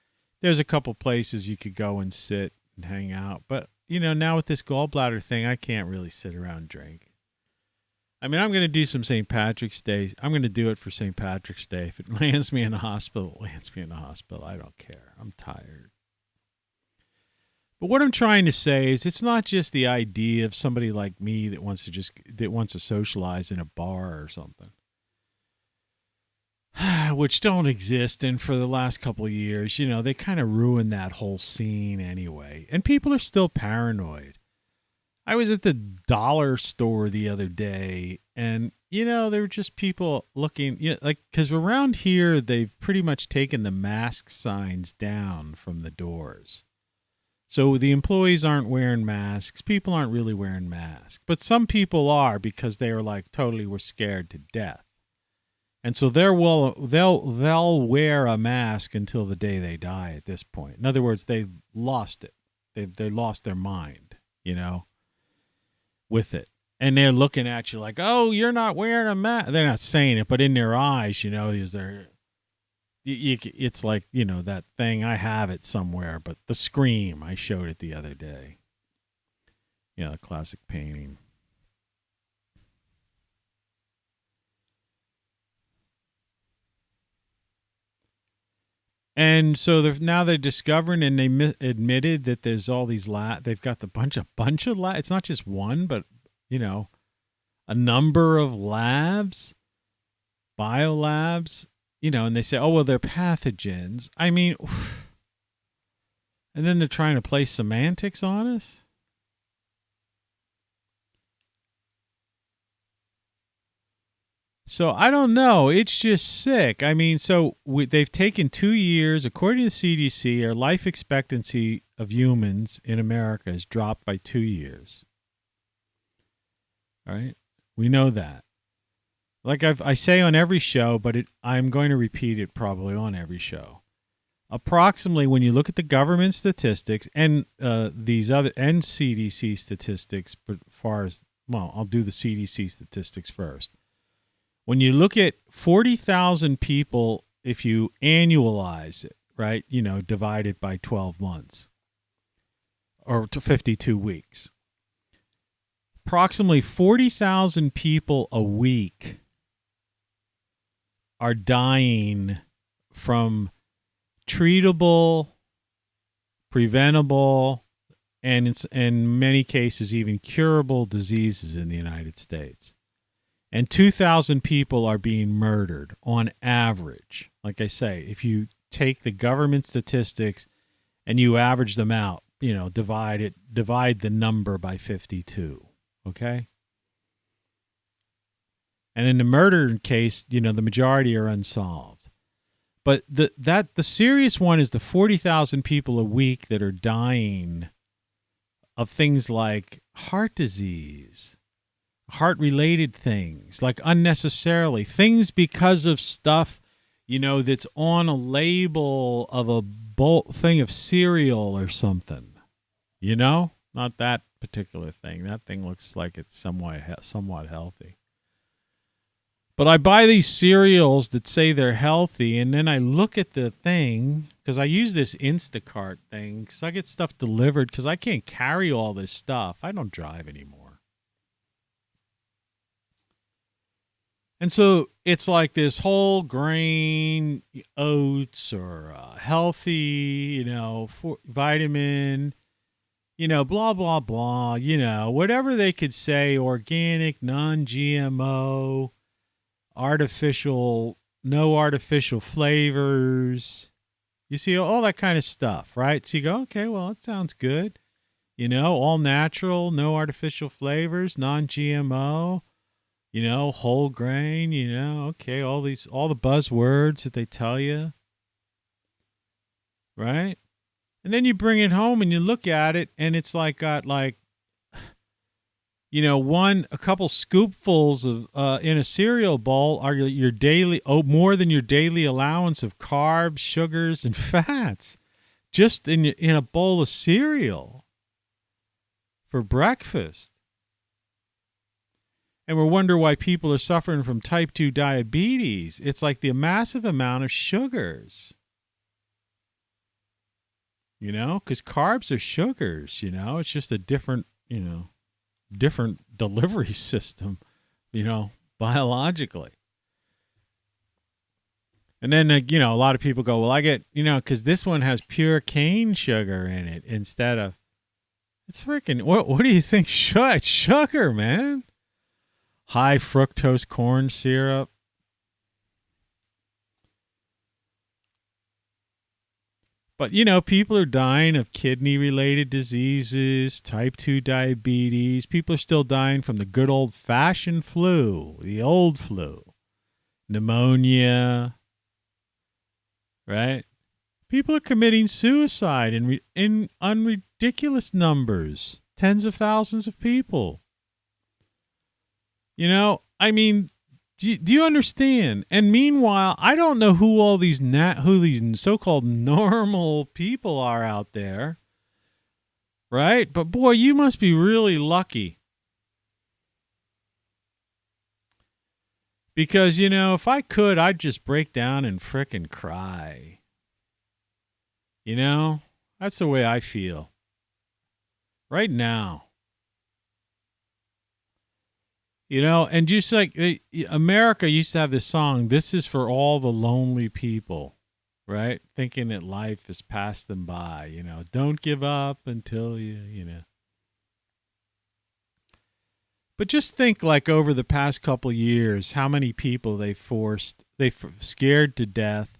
There's a couple places you could go and sit and hang out. But, now with this gallbladder thing, I can't really sit around and drink. I mean, I'm going to do some St. Patrick's Day. I'm going to do it for St. Patrick's Day. If it lands me in the hospital, it lands me in the hospital. I don't care. I'm tired. But what I'm trying to say is it's not just the idea of somebody like me that wants to socialize in a bar or something. Which don't exist, and for the last couple of years, they kind of ruined that whole scene anyway. And people are still paranoid. I was at the dollar store the other day, and, there were just people looking, because around here, they've pretty much taken the mask signs down from the doors. So the employees aren't wearing masks. People aren't really wearing masks. But some people are because they were were scared to death. And so they'll wear a mask until the day they die at this point. In other words, they've lost it. They lost their mind, with it. And they're looking at you like, oh, you're not wearing a mask. They're not saying it, but in their eyes, it's like, that thing, I have it somewhere, but the Scream, I showed it the other day. The classic painting. And so now they're discovering, and they admitted that there's all these they've got the bunch of labs. It's not just one, but a number of labs, biolabs, and they say, oh, well, they're pathogens. I mean, and then they're trying to play semantics on us. So I don't know. It's just sick. I mean, they've taken 2 years. According to the CDC, our life expectancy of humans in America has dropped by 2 years. All right? We know that. Like I say on every show, but I'm going to repeat it probably on every show. Approximately, when you look at the government statistics and these other and CDC statistics, but as far as, well, I'll do the CDC statistics first. When you look at 40,000 people, if you annualize it, right, divide it by 12 months or to 52 weeks, approximately 40,000 people a week are dying from treatable, preventable, and in many cases even curable diseases in the United States. And 2,000 people are being murdered on average. Like I say, if you take the government statistics and you average them out, divide the number by 52. Okay? And in the murder case, the majority are unsolved. But the serious one is the 40,000 people a week that are dying of things like heart disease, heart-related things, like unnecessarily, things because of stuff, that's on a label of a thing of cereal or something, Not that particular thing. That thing looks like it's somewhat healthy. But I buy these cereals that say they're healthy, and then I look at the thing, because I use this Instacart thing, because I get stuff delivered, because I can't carry all this stuff. I don't drive anymore. And so it's like this whole grain oats or healthy, vitamin, blah, blah, blah, whatever they could say, organic, non-GMO, no artificial flavors. You see all that kind of stuff, right? So you go, okay, well, it sounds good. All natural, no artificial flavors, non-GMO, whole grain, okay, all the buzzwords that they tell you, right? And then you bring it home and you look at it, and it's got a couple scoopfuls of in a cereal bowl are your daily, more than your daily allowance of carbs, sugars, and fats, just in a bowl of cereal for breakfast. And we wonder why people are suffering from type 2 diabetes. It's like the massive amount of sugars. Because carbs are sugars, it's just a different delivery system, biologically. And then, a lot of people go, well, I get, because this one has pure cane sugar in it instead of, it's freaking, what do you think? Sugar, man. High fructose corn syrup. But, people are dying of kidney-related diseases, type 2 diabetes. People are still dying from the good old-fashioned flu, the old flu, pneumonia, right? People are committing suicide in ridiculous numbers, tens of thousands of people. Do you understand? And meanwhile, I don't know who all these who these so-called normal people are out there, right? But boy, you must be really lucky. Because, if I could, I'd just break down and frickin' cry. That's the way I feel. Right now. And just like America used to have this song, this is for all the lonely people, right? Thinking that life has passed them by, don't give up until you. But just think over the past couple of years, how many people they scared to death.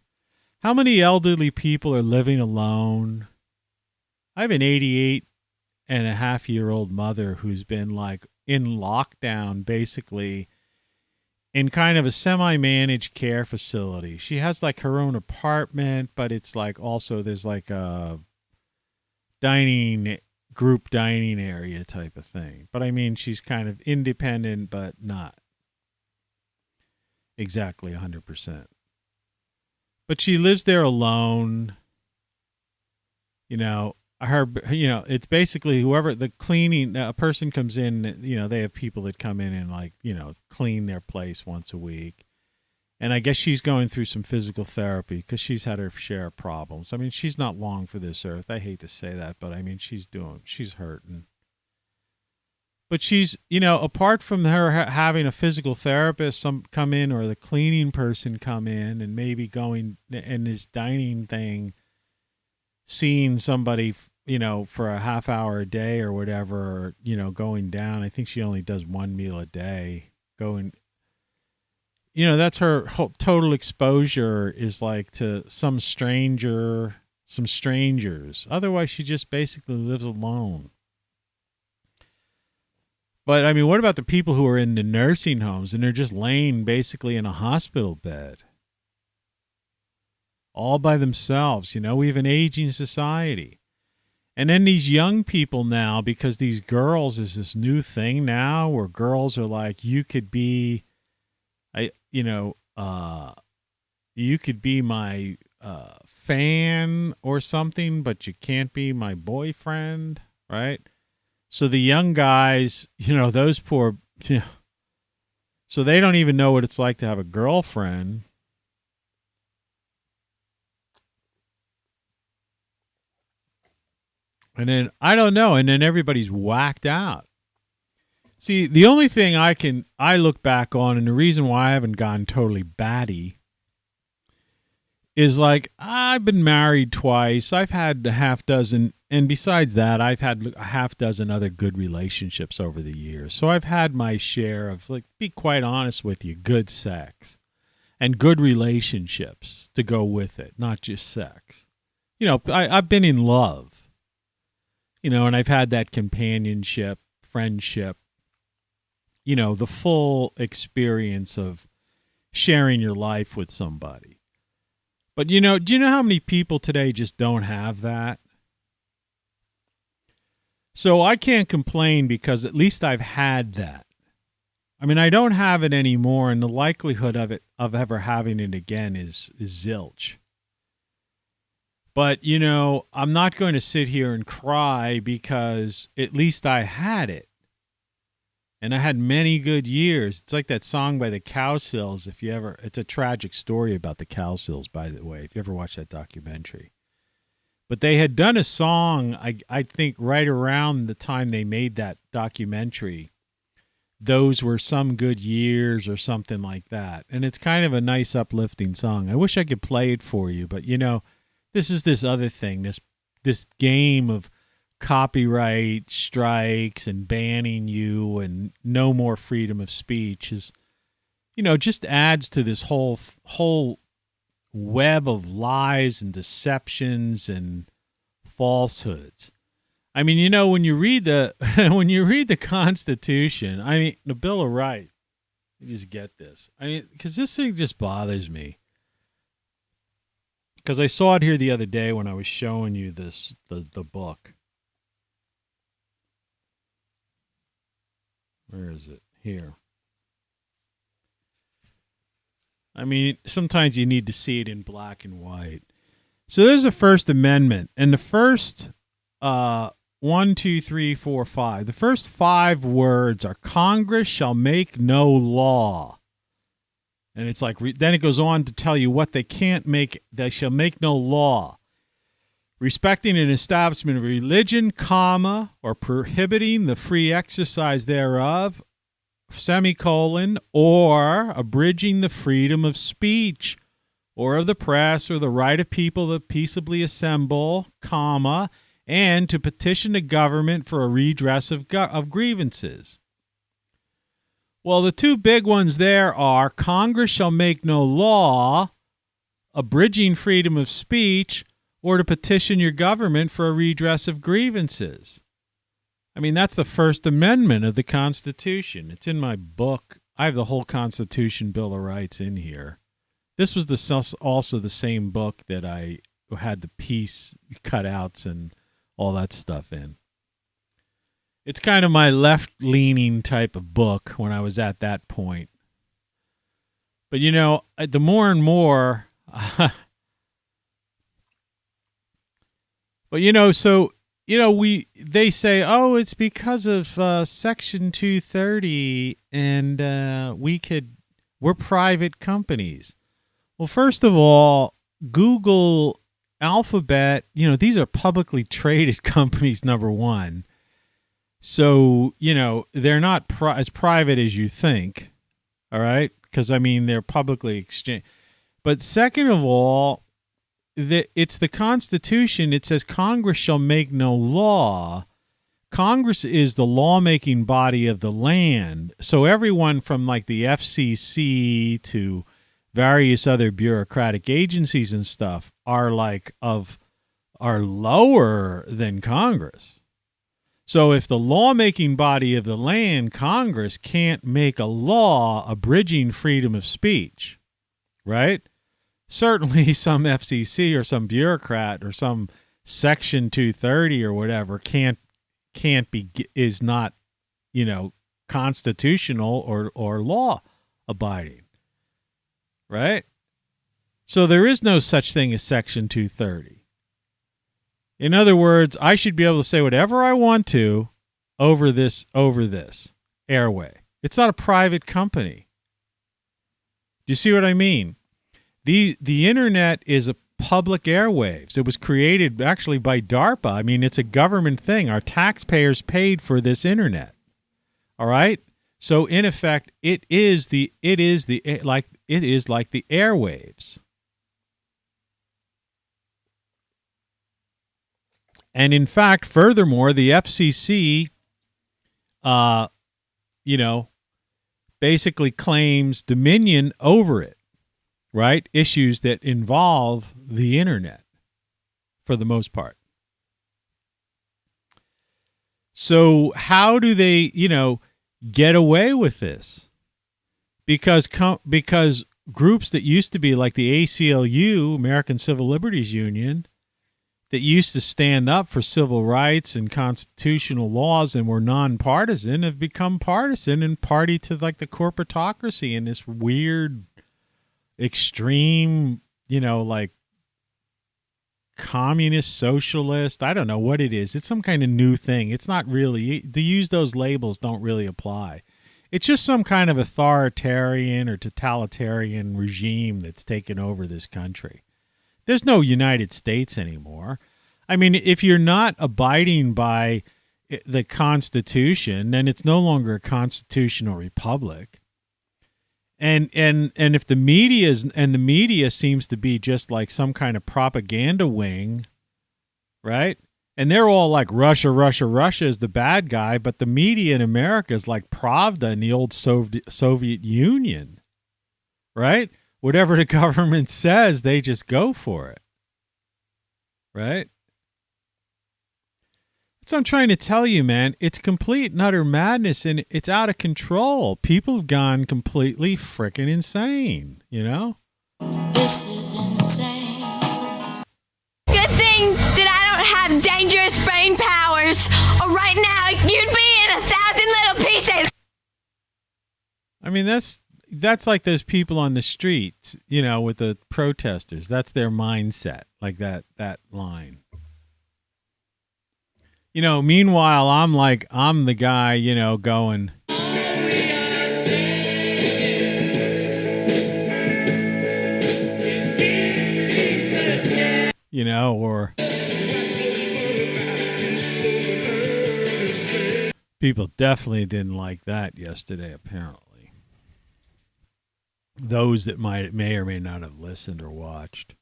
How many elderly people are living alone? I have an 88-and-a-half-year-old mother who's been in lockdown, basically, in kind of a semi-managed care facility. She has her own apartment, but it's also there's a group dining area type of thing. But she's kind of independent, but not exactly 100%. But she lives there alone. It's basically whoever the cleaning, a person comes in, they have people that come in and clean their place once a week. And I guess she's going through some physical therapy because she's had her share of problems. She's not long for this earth. I hate to say that, but she's hurting. But she's, apart from her having a physical therapist come in, or the cleaning person come in, and maybe going in this dining thing, seeing somebody, for a half hour a day or whatever, going down. I think she only does one meal a day. That's her whole total exposure is to some strangers. Otherwise, she just basically lives alone. But, I mean, what about the people who are in the nursing homes and they're just laying basically in a hospital bed? All by themselves, we have an aging society. And then these young people now, because these girls, there's this new thing now where girls are like, you could be, you could be my fan or something, but you can't be my boyfriend, right? So the young guys, those poor, so they don't even know what it's like to have a girlfriend. And then, I don't know, and then everybody's whacked out. See, the only thing I look back on, and the reason why I haven't gone totally batty, is like, I've been married twice, I've had a half dozen, and besides that, I've had a half dozen other good relationships over the years. So I've had my share of, like, be quite honest with you, good sex. And good relationships to go with it, not just sex. I've been in love. And I've had that companionship, friendship, the full experience of sharing your life with somebody. But, do you know how many people today just don't have that? So I can't complain because at least I've had that. I mean, I don't have it anymore, and the likelihood of ever having it again is zilch. But, I'm not going to sit here and cry because at least I had it. And I had many good years. It's like that song by the Cowsills. It's a tragic story about the Cowsills, by the way, if you ever watch that documentary. But they had done a song, I think, right around the time they made that documentary. Those were some good years or something like that. And it's kind of a nice, uplifting song. I wish I could play it for you, but, this is this other thing, this game of copyright strikes and banning you and no more freedom of speech is, just adds to this whole web of lies and deceptions and falsehoods. I mean, when you read the Constitution, I mean, the Bill of Rights, you just get this. I mean, because this thing just bothers me. Because I saw it here the other day when I was showing you the book. Where is it? Here. I mean, sometimes you need to see it in black and white. So there's the First Amendment. And the first 1, 2, 3, 4, 5. The first 5 words are Congress shall make no law. And it's like, then it goes on to tell you what they can't make. They shall make no law respecting an establishment of religion, comma, or prohibiting the free exercise thereof, semicolon, or abridging the freedom of speech or of the press or the right of people to peaceably assemble, comma, and to petition the government for a redress of grievances. Well, the 2 big ones there are Congress shall make no law, abridging freedom of speech, or to petition your government for a redress of grievances. I mean, that's the First Amendment of the Constitution. It's in my book. I have the whole Constitution, Bill of Rights in here. This was also the same book that I had the peace cutouts and all that stuff in. It's kind of my left-leaning type of book when I was at that point. But, the more and more... But, so, they say, oh, it's because of Section 230 and we're private companies. Well, first of all, Google, Alphabet, these are publicly traded companies, number one. So, they're not as private as you think, all right? Because, I mean, they're publicly exchanged. But second of all, it's the Constitution. It says Congress shall make no law. Congress is the lawmaking body of the land. So everyone from like the FCC to various other bureaucratic agencies and stuff are lower than Congress. So if the lawmaking body of the land, Congress, can't make a law abridging freedom of speech, right? Certainly some FCC or some bureaucrat or some Section 230 or whatever is not, constitutional or law abiding, right? So there is no such thing as Section 230. In other words, I should be able to say whatever I want to over this airway. It's not a private company. Do you see what I mean? The internet is a public airwaves. It was created actually by DARPA. I mean, it's a government thing. Our taxpayers paid for this internet. All right? So in effect, it is like the airwaves. And in fact, furthermore, the FCC, basically claims dominion over it, right? Issues that involve the internet for the most part. So how do they, get away with this? Because groups that used to be like the ACLU, American Civil Liberties Union, that used to stand up for civil rights and constitutional laws and were nonpartisan have become partisan and party to like the corporatocracy and this weird, extreme, like communist, socialist. I don't know what it is. It's some kind of new thing. It's not really, to use those labels don't really apply. It's just some kind of authoritarian or totalitarian regime that's taken over this country. There's no United States anymore. I mean, if you're not abiding by the Constitution, then it's no longer a constitutional republic. And if the media seems to be just like some kind of propaganda wing, right? And they're all like Russia is the bad guy, but the media in America is like Pravda in the old Soviet Union, right? Whatever the government says, they just go for it. Right? That's what I'm trying to tell you, man. It's complete and utter madness, and it's out of control. People have gone completely freaking insane, This is insane. Good thing that I don't have dangerous brain powers, or right now you'd be in 1,000 little pieces. I mean, that's like those people on the streets, with the protesters. That's their mindset, like that line. Meanwhile, I'm the guy, going, or people definitely didn't like that yesterday, apparently. Those that may or may not have listened or watched.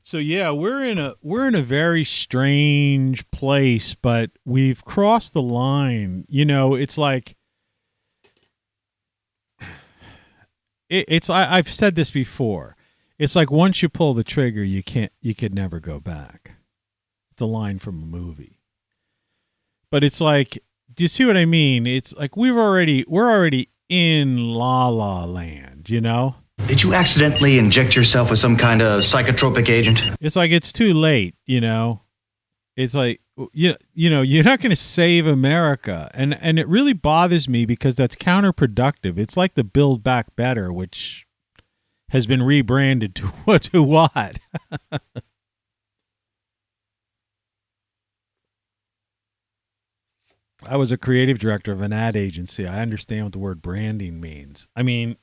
So yeah, we're in a very strange place, but we've crossed the line. It's like I've said this before. It's like once you pull the trigger, you could never go back. It's a line from a movie. But it's like, do you see what I mean? It's like we're already in La La Land, Did you accidentally inject yourself with some kind of psychotropic agent? It's like it's too late, It's like you're not going to save America, and it really bothers me because that's counterproductive. It's like the Build Back Better, which has been rebranded to what? I was a creative director of an ad agency. I understand what the word branding means. I mean,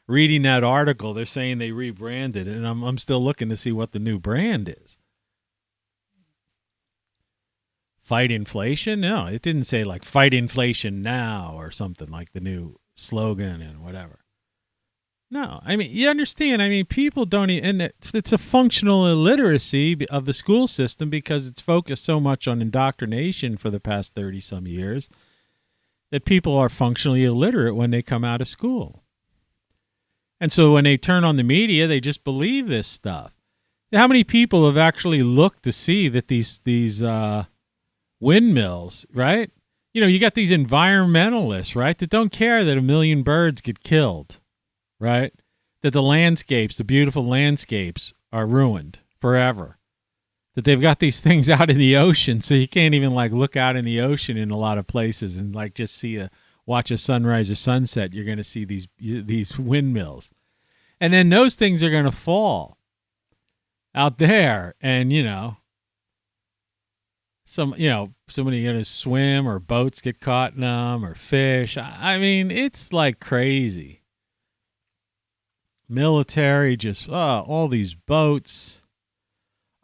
reading that article, they're saying they rebranded it, and I'm still looking to see what the new brand is. Fight inflation? No, it didn't say like fight inflation now or something like the new slogan and whatever. No, I mean, you understand. I mean, people don't and it's a functional illiteracy of the school system because it's focused so much on indoctrination for the past 30-some years that people are functionally illiterate when they come out of school. And so when they turn on the media, they just believe this stuff. How many people have actually looked to see that these windmills, right? You know, you got these environmentalists, right, that don't care that 1 million birds get killed, right? That the landscapes, the beautiful landscapes, are ruined forever. That they've got these things out in the ocean, so you can't even like look out in the ocean in a lot of places and like just watch a sunrise or sunset. You're going to see these windmills, and then those things are going to fall out there, and somebody going to swim, or boats get caught in them, or fish. I mean, it's like crazy. Military, just all these boats.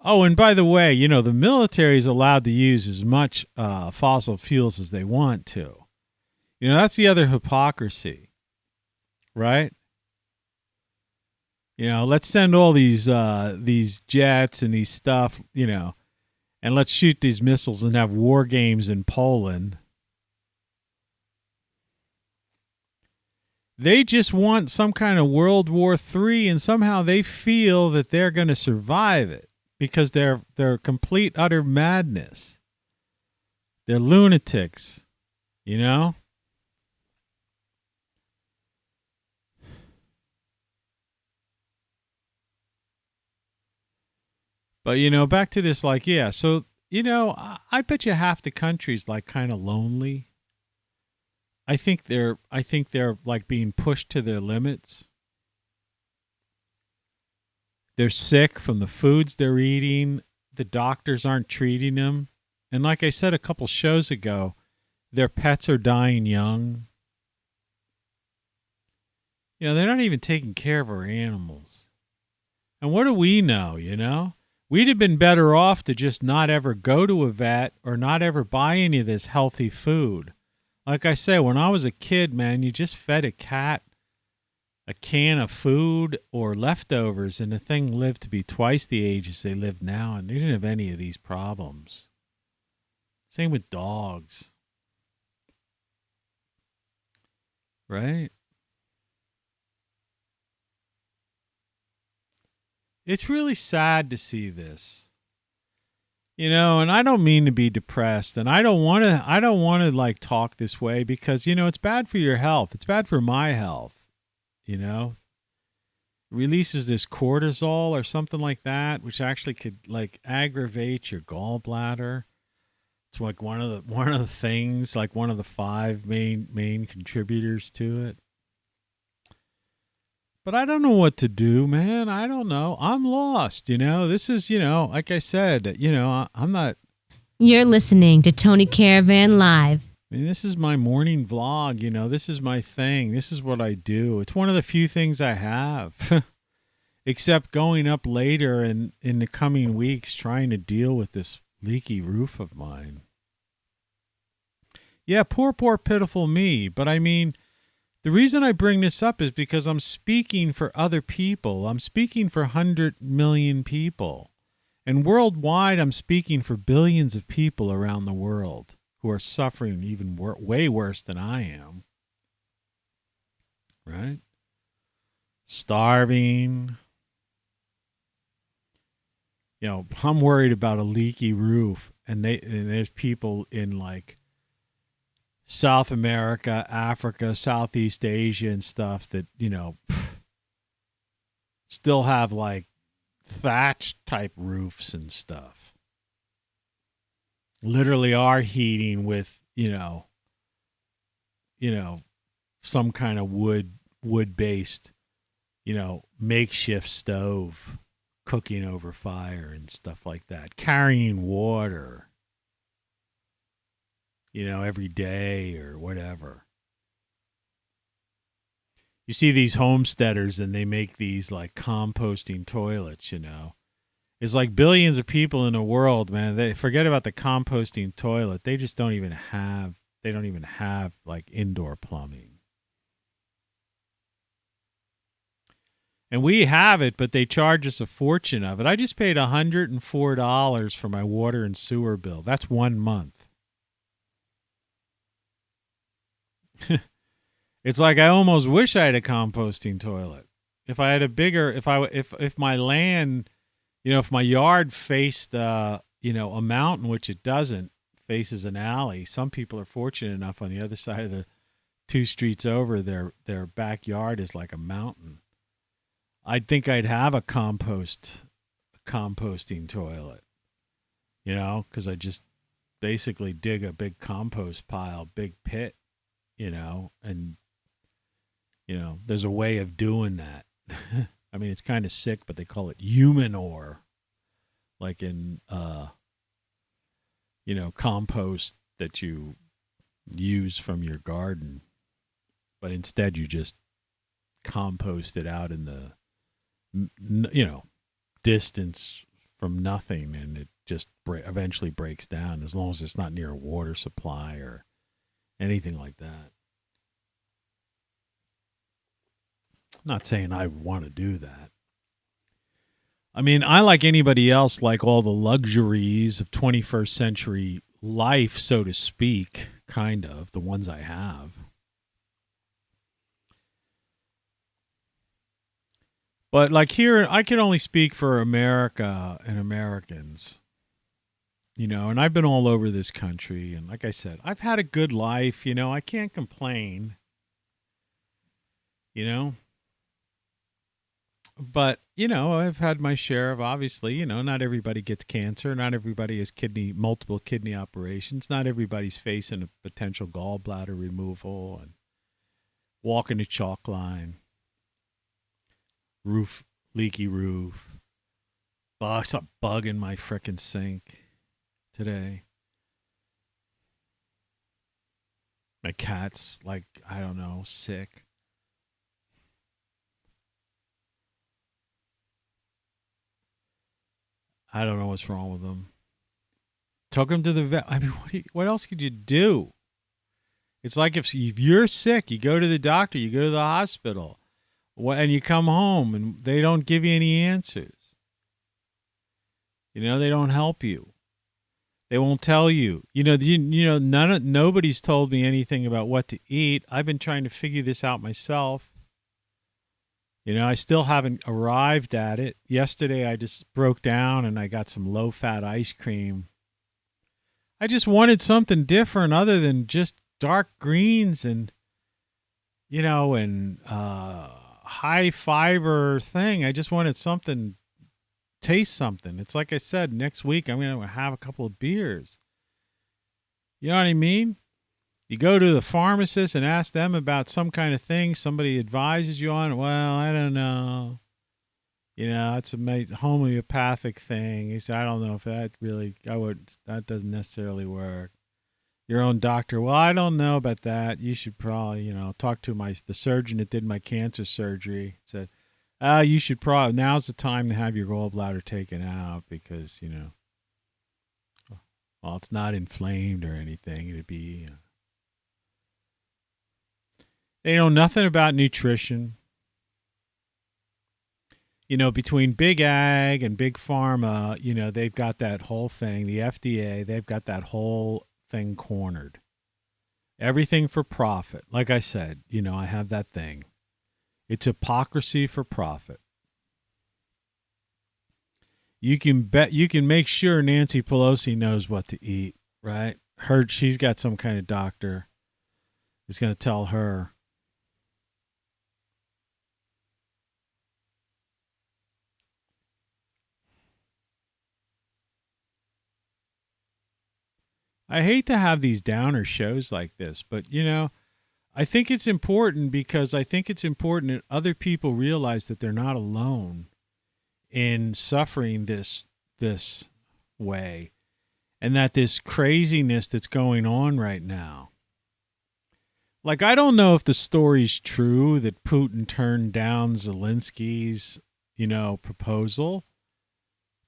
Oh, and by the way, the military is allowed to use as much fossil fuels as they want to. That's the other hypocrisy, right? Let's send all these jets and these stuff, and let's shoot these missiles and have war games in Poland. They just want some kind of World War III, and somehow they feel that they're going to survive it because they're complete, utter madness. They're lunatics, But, back to this, so, I bet you half the country's like kind of lonely. I think they're like being pushed to their limits. They're sick from the foods they're eating. The doctors aren't treating them. And like I said a couple shows ago, their pets are dying young. They're not even taking care of our animals. And what do we know, We'd have been better off to just not ever go to a vet or not ever buy any of this healthy food. Like I said, when I was a kid, man, you just fed a cat a can of food or leftovers, and the thing lived to be twice the age as they live now, and they didn't have any of these problems. Same with dogs. Right? It's really sad to see this. And I don't mean to be depressed, and I don't want to like talk this way because, it's bad for your health. It's bad for my health. Releases this cortisol or something like that, which actually could like aggravate your gallbladder. It's like one of the things, like one of the 5 main contributors to it. But I don't know what to do, man. I don't know. I'm lost, This is, like I said, I'm not. You're listening to Tony Caravan Live. I mean, this is my morning vlog, This is my thing. This is what I do. It's one of the few things I have. Except going up later and in the coming weeks trying to deal with this leaky roof of mine. Yeah, poor, pitiful me. But I mean, the reason I bring this up is because I'm speaking for other people. I'm speaking for 100 million people. And worldwide, I'm speaking for billions of people around the world who are suffering even way worse than I am. Right? Starving. I'm worried about a leaky roof. And there's people in like South America, Africa, Southeast Asia and stuff that, still have like thatch type roofs and stuff. Literally are heating with, some kind of wood-based, makeshift stove, cooking over fire and stuff like that, carrying water. Every day or whatever. You see these homesteaders and they make these like composting toilets, It's like billions of people in the world, man. They forget about the composting toilet. They just don't even have like indoor plumbing. And we have it, but they charge us a fortune of it. I just paid $104 for my water and sewer bill. That's 1 month. It's like I almost wish I had a composting toilet. If I had a bigger, if my land If my yard faced, a mountain, which it doesn't, faces an alley, some people are fortunate enough on the other side of the 2 streets over, their backyard is like a mountain. I'd think I'd have a composting toilet, because I just basically dig a big compost pile, big pit, and, there's a way of doing that. I mean, it's kind of sick, but they call it humanure, like in, compost that you use from your garden. But instead, you just compost it out in the, distance from nothing, and it just eventually breaks down as long as it's not near a water supply or anything like that. I'm not saying I want to do that. I mean, I, like anybody else, like all the luxuries of 21st century life, so to speak, kind of, the ones I have. But like here, I can only speak for America and Americans, and I've been all over this country. And like I said, I've had a good life, I can't complain, But, I've had my share of, obviously, not everybody gets cancer. Not everybody has multiple kidney operations. Not everybody's facing a potential gallbladder removal and walking the chalk line. Leaky roof. I saw a bug in my frickin' sink today. My cat's like, I don't know, sick. I don't know what's wrong with him. Took him to the vet. I mean, what else could you do? It's like if you're sick, you go to the doctor, you go to the hospital. And you come home and they don't give you any answers. They don't help you. They won't tell you. Nobody's told me anything about what to eat. I've been trying to figure this out myself. I still haven't arrived at it. Yesterday I just broke down and I got some low-fat ice cream. I just wanted something different other than just dark greens and, high fiber thing. I just wanted something, taste something. It's like I said, next week I'm going to have a couple of beers. You know what I mean? You go to the pharmacist and ask them about some kind of thing. Somebody advises you on, well, I don't know. It's a homeopathic thing. He said, I don't know if that doesn't necessarily work. Your own doctor, well, I don't know about that. You should probably, talk to the surgeon that did my cancer surgery. Said, you should probably, now's the time to have your gallbladder taken out because, well, it's not inflamed or anything. It'd be, they know nothing about nutrition. Between big ag and big pharma, they've got that whole thing, the FDA, they've got that whole thing cornered. Everything for profit. Like I said, I have that thing. It's hypocrisy for profit. You can make sure Nancy Pelosi knows what to eat, right? She's got some kind of doctor that's going to tell her. I hate to have these downer shows like this, but, I think it's important because I think it's important that other people realize that they're not alone in suffering this way and that this craziness that's going on right now. Like, I don't know if the story's true that Putin turned down Zelensky's, proposal,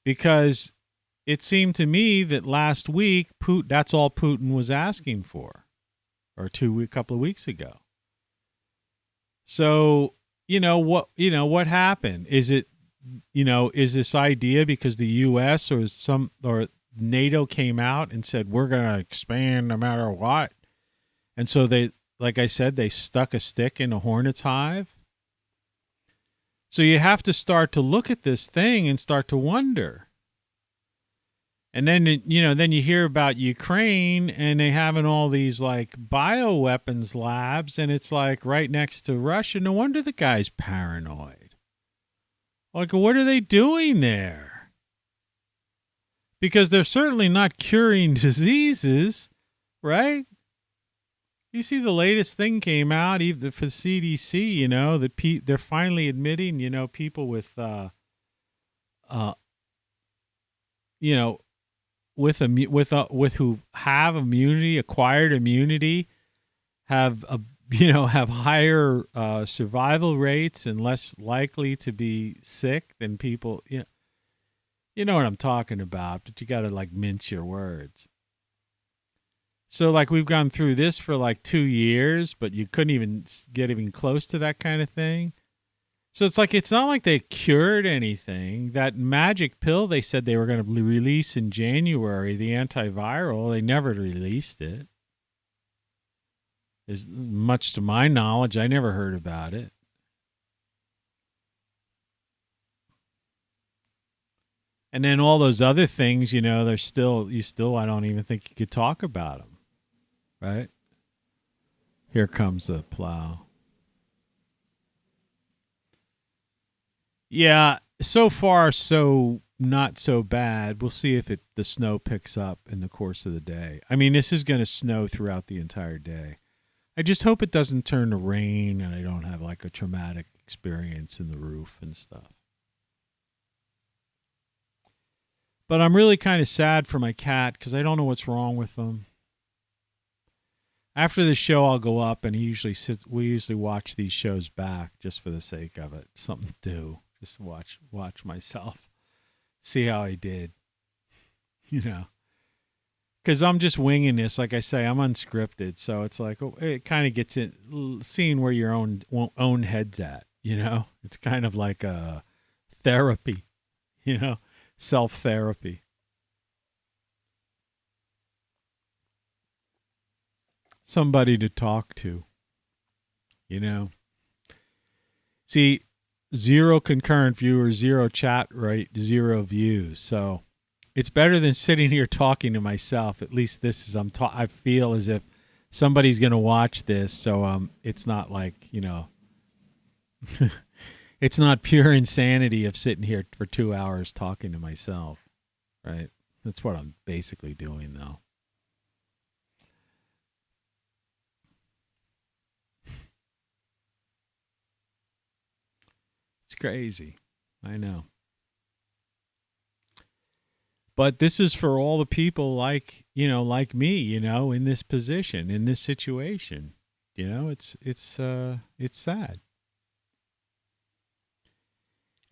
because it seemed to me that last week, that's all Putin was asking for, or a couple of weeks ago. So, what happened? Is it, is this idea because the U.S. or NATO came out and said, we're going to expand no matter what? And so they, like I said, they stuck a stick in a hornet's hive. So you have to start to look at this thing and start to wonder. And then, then you hear about Ukraine and they having all these like bioweapons labs, and it's like right next to Russia. No wonder the guy's paranoid. Like, what are they doing there? Because they're certainly not curing diseases, right? You see the latest thing came out, even for the CDC, that they're finally admitting, people with, with who have immunity, acquired immunity, have have higher survival rates and less likely to be sick than people. You know what I'm talking about, but you got to like mince your words. So like we've gone through this for like 2 years, but you couldn't even get even close to that kind of thing. So it's like, it's not like they cured anything. That magic pill they said they were going to release in January, the antiviral, they never released it. As much to my knowledge, I never heard about it. And then all those other things, they're still, I don't even think you could talk about them. Right? Here comes the plow. Yeah, so far, so not so bad. We'll see if the snow picks up in the course of the day. I mean, this is going to snow throughout the entire day. I just hope it doesn't turn to rain and I don't have like a traumatic experience in the roof and stuff. But I'm really kind of sad for my cat because I don't know what's wrong with him. After the show, I'll go up and we usually watch these shows back just for the sake of it. Something to do. Just watch myself. See how I did. Because I'm just winging this. Like I say, I'm unscripted. So it's like, it kind of gets in, seeing where your own head's at, It's kind of like a therapy, self-therapy. Somebody to talk to, See, 0 concurrent viewers, 0 chat rate, 0 views. So it's better than sitting here talking to myself. At least this is, I feel as if somebody's going to watch this. So it's not like, it's not pure insanity of sitting here for 2 hours talking to myself, right? That's what I'm basically doing, though. It's crazy. I know. But this is for all the people like me, in this position, in this situation. It's sad.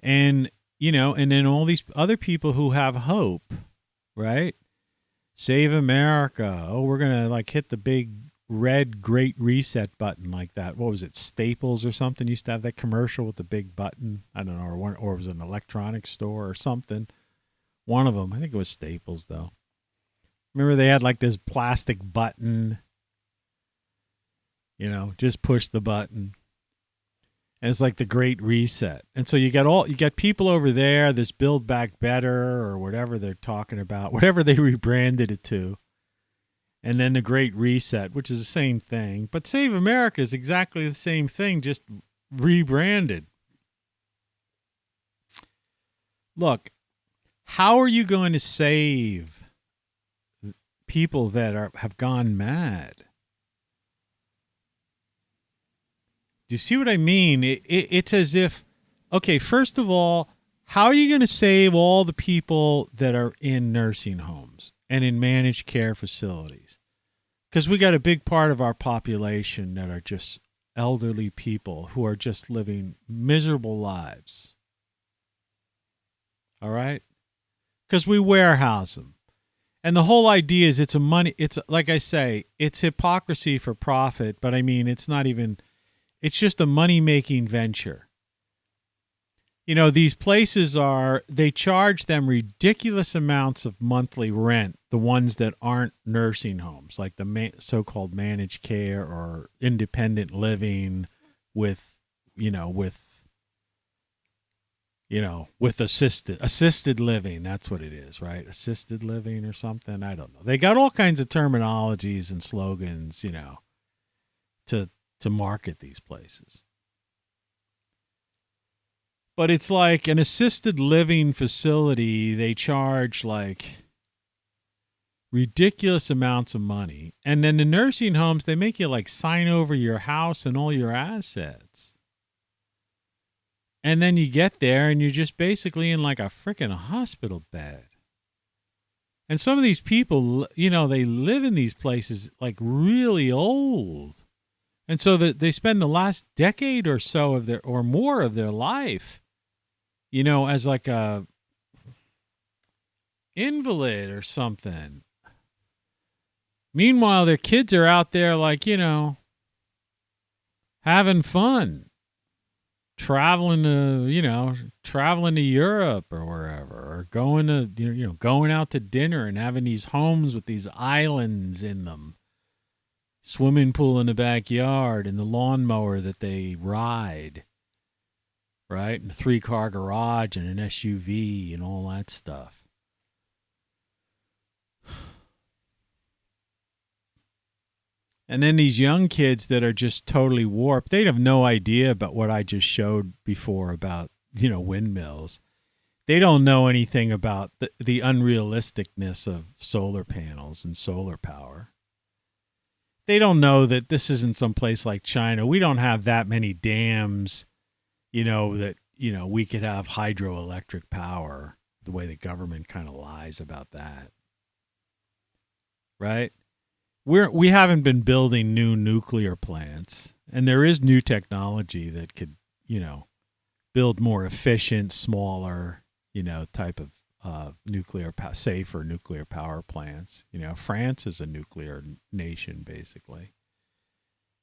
And, and then all these other people who have hope, right? Save America. Oh, we're going to like hit the big red great reset button like that. What was it? Staples or something used to have that commercial with the big button. I don't know, or it was an electronics store or something. One of them. I think it was Staples though. Remember they had like this plastic button. Just push the button. And it's like the great reset. And so you got people over there, this Build Back Better or whatever they're talking about, whatever they rebranded it to. And then the Great Reset, which is the same thing. But Save America is exactly the same thing, just rebranded. Look, how are you going to save people that have gone mad? Do you see what I mean? It's as if, okay, first of all, how are you going to save all the people that are in nursing homes and in managed care facilities? Because we got a big part of our population that are just elderly people who are just living miserable lives. All right? Because we warehouse them. And the whole idea is it's like I say, it's hypocrisy for profit, but I mean, it's just a money-making venture. These places they charge them ridiculous amounts of monthly rent, the ones that aren't nursing homes, like the so-called managed care or independent living with with assisted living. That's what it is, right? Assisted living or something. I don't know. They got all kinds of terminologies and slogans, to market these places. But it's like an assisted living facility. They charge like ridiculous amounts of money. And then the nursing homes, they make you like sign over your house and all your assets. And then you get there and you're just basically in like a freaking hospital bed. And some of these people, they live in these places like really old. And so they spend the last decade or so or more of their life, as like a invalid or something. Meanwhile, their kids are out there like, having fun. Traveling to Europe or wherever, or going out to dinner and having these homes with these islands in them, swimming pool in the backyard, and the lawnmower that they ride, right? And a 3-car garage and an SUV and all that stuff. And then these young kids that are just totally warped, they have no idea about what I just showed before about, windmills. They don't know anything about the unrealisticness of solar panels and solar power. They don't know that this isn't some place like China. We don't have that many dams, that, we could have hydroelectric power, the way the government kind of lies about that. Right? We haven't been building new nuclear plants, and there is new technology that could, build more efficient, smaller, type of safer nuclear power plants. France is a nuclear nation basically,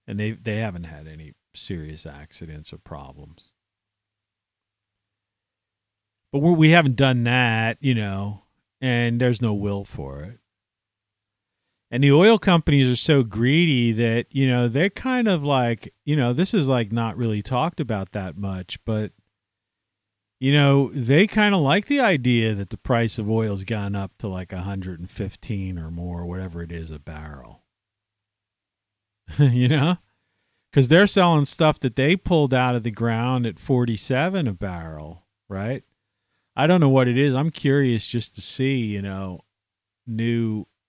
and they haven't had any serious accidents or problems. But we haven't done that, and there's no will for it. And the oil companies are so greedy that, they're kind of like, this is like not really talked about that much, but, they kind of like the idea that the price of oil's gone up to like 115 or more, whatever it is a barrel. Because they're selling stuff that they pulled out of the ground at 47 a barrel, right? I don't know what it is. I'm curious just to see,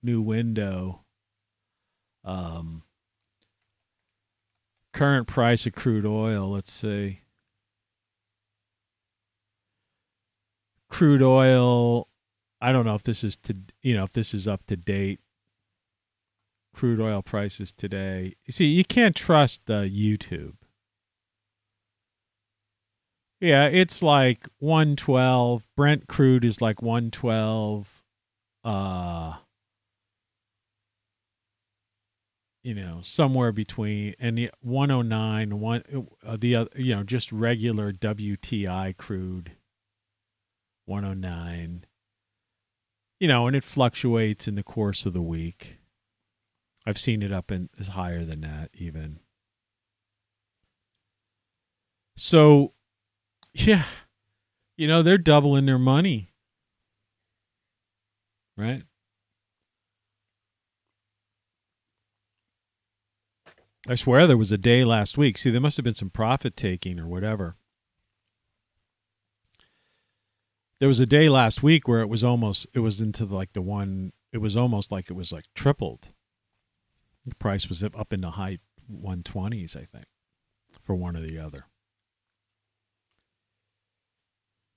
new window. Current price of crude oil, let's see. Crude oil, I don't know if this is if this is up to date. Crude oil prices today. You see, you can't trust YouTube. Yeah, it's like 112. Brent crude is like 112. Somewhere between, and the 109, the other, just regular WTI crude, 109. And it fluctuates in the course of the week. I've seen it up in as higher than that even. So, yeah, they're doubling their money, right? I swear there was a day last week. See, there must have been some profit taking or whatever. There was a day last week where it was almost tripled. The price was up in the high 120s, I think, for one or the other.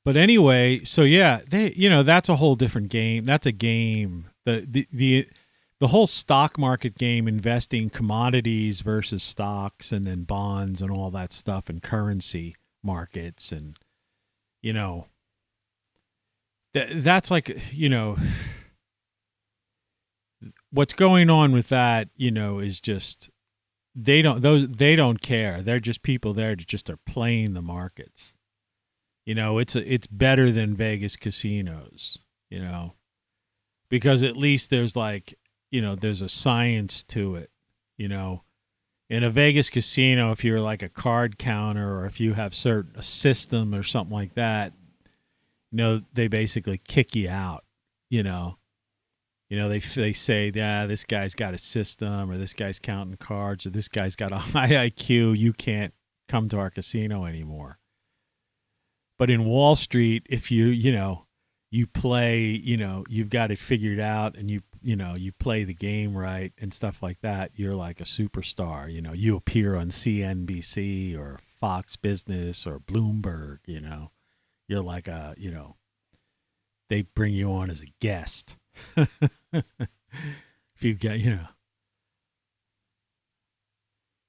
But anyway, so yeah, that's a whole different game. That's a game. The whole stock market game, investing commodities versus stocks and then bonds and all that stuff, and currency markets, and that's like, what's going on with that, is just they don't care. They're just people there to just are playing the markets. It's better than Vegas casinos, because at least there's like, there's a science to it, In a Vegas casino, if you're like a card counter or if you have a system or something like that, they basically kick you out, they say, yeah, this guy's got a system, or this guy's counting cards, or this guy's got a high IQ. You can't come to our casino anymore. But in Wall Street, if you play, you've got it figured out, and you play the game right and stuff like that, you're like a superstar. You appear on CNBC or Fox Business or Bloomberg, you're like they bring you on as a guest. If you get,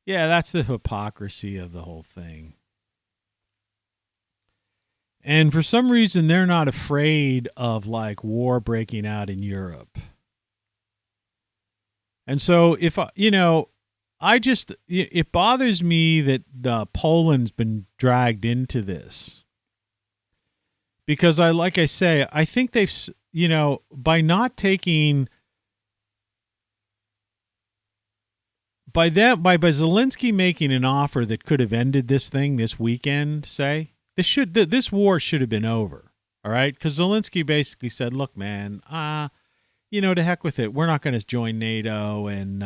yeah, that's the hypocrisy of the whole thing. And for some reason, they're not afraid of like war breaking out in Europe. And so if, it bothers me that Poland's been dragged into this. Because like I say, I think they've, by not taking, by Zelensky making an offer that could have ended this thing this weekend, this war should have been over. All right. Because Zelensky basically said, look, man, to heck with it. We're not going to join NATO, and,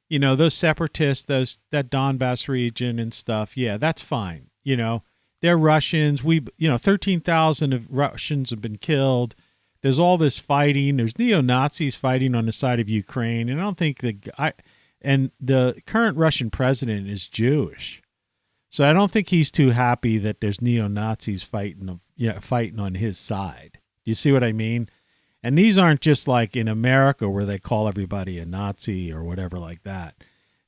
those separatists, that Donbass region and stuff. Yeah, that's fine. They're Russians. 13,000 of Russians have been killed. There's all this fighting. There's neo-Nazis fighting on the side of Ukraine. And I don't think and the current Russian president is Jewish. So I don't think he's too happy that there's neo-Nazis fighting on his side. Do you see what I mean? And these aren't just like in America where they call everybody a Nazi or whatever like that.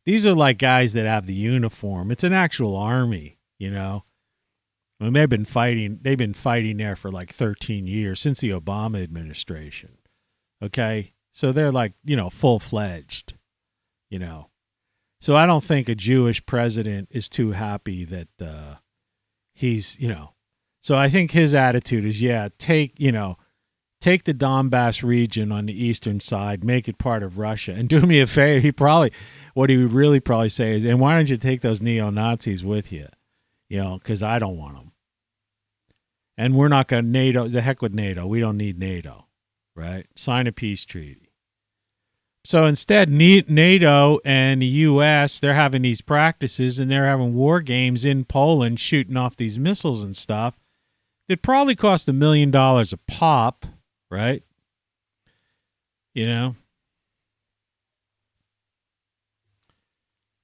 These are like guys that have the uniform. It's an actual army, I mean, they've been fighting there for like 13 years, since the Obama administration. Okay? So they're like, full-fledged, So I don't think a Jewish president is too happy that he's, So I think his attitude is, take the Donbass region on the eastern side, make it part of Russia, and do me a favor. What he would really probably say is, and why don't you take those neo-Nazis with you? Because I don't want them. And we're not going to NATO. The heck with NATO. We don't need NATO, right? Sign a peace treaty. So instead, NATO and the U.S., they're having these practices, and they're having war games in Poland, shooting off these missiles and stuff. It probably cost $1 million a pop, right? They'll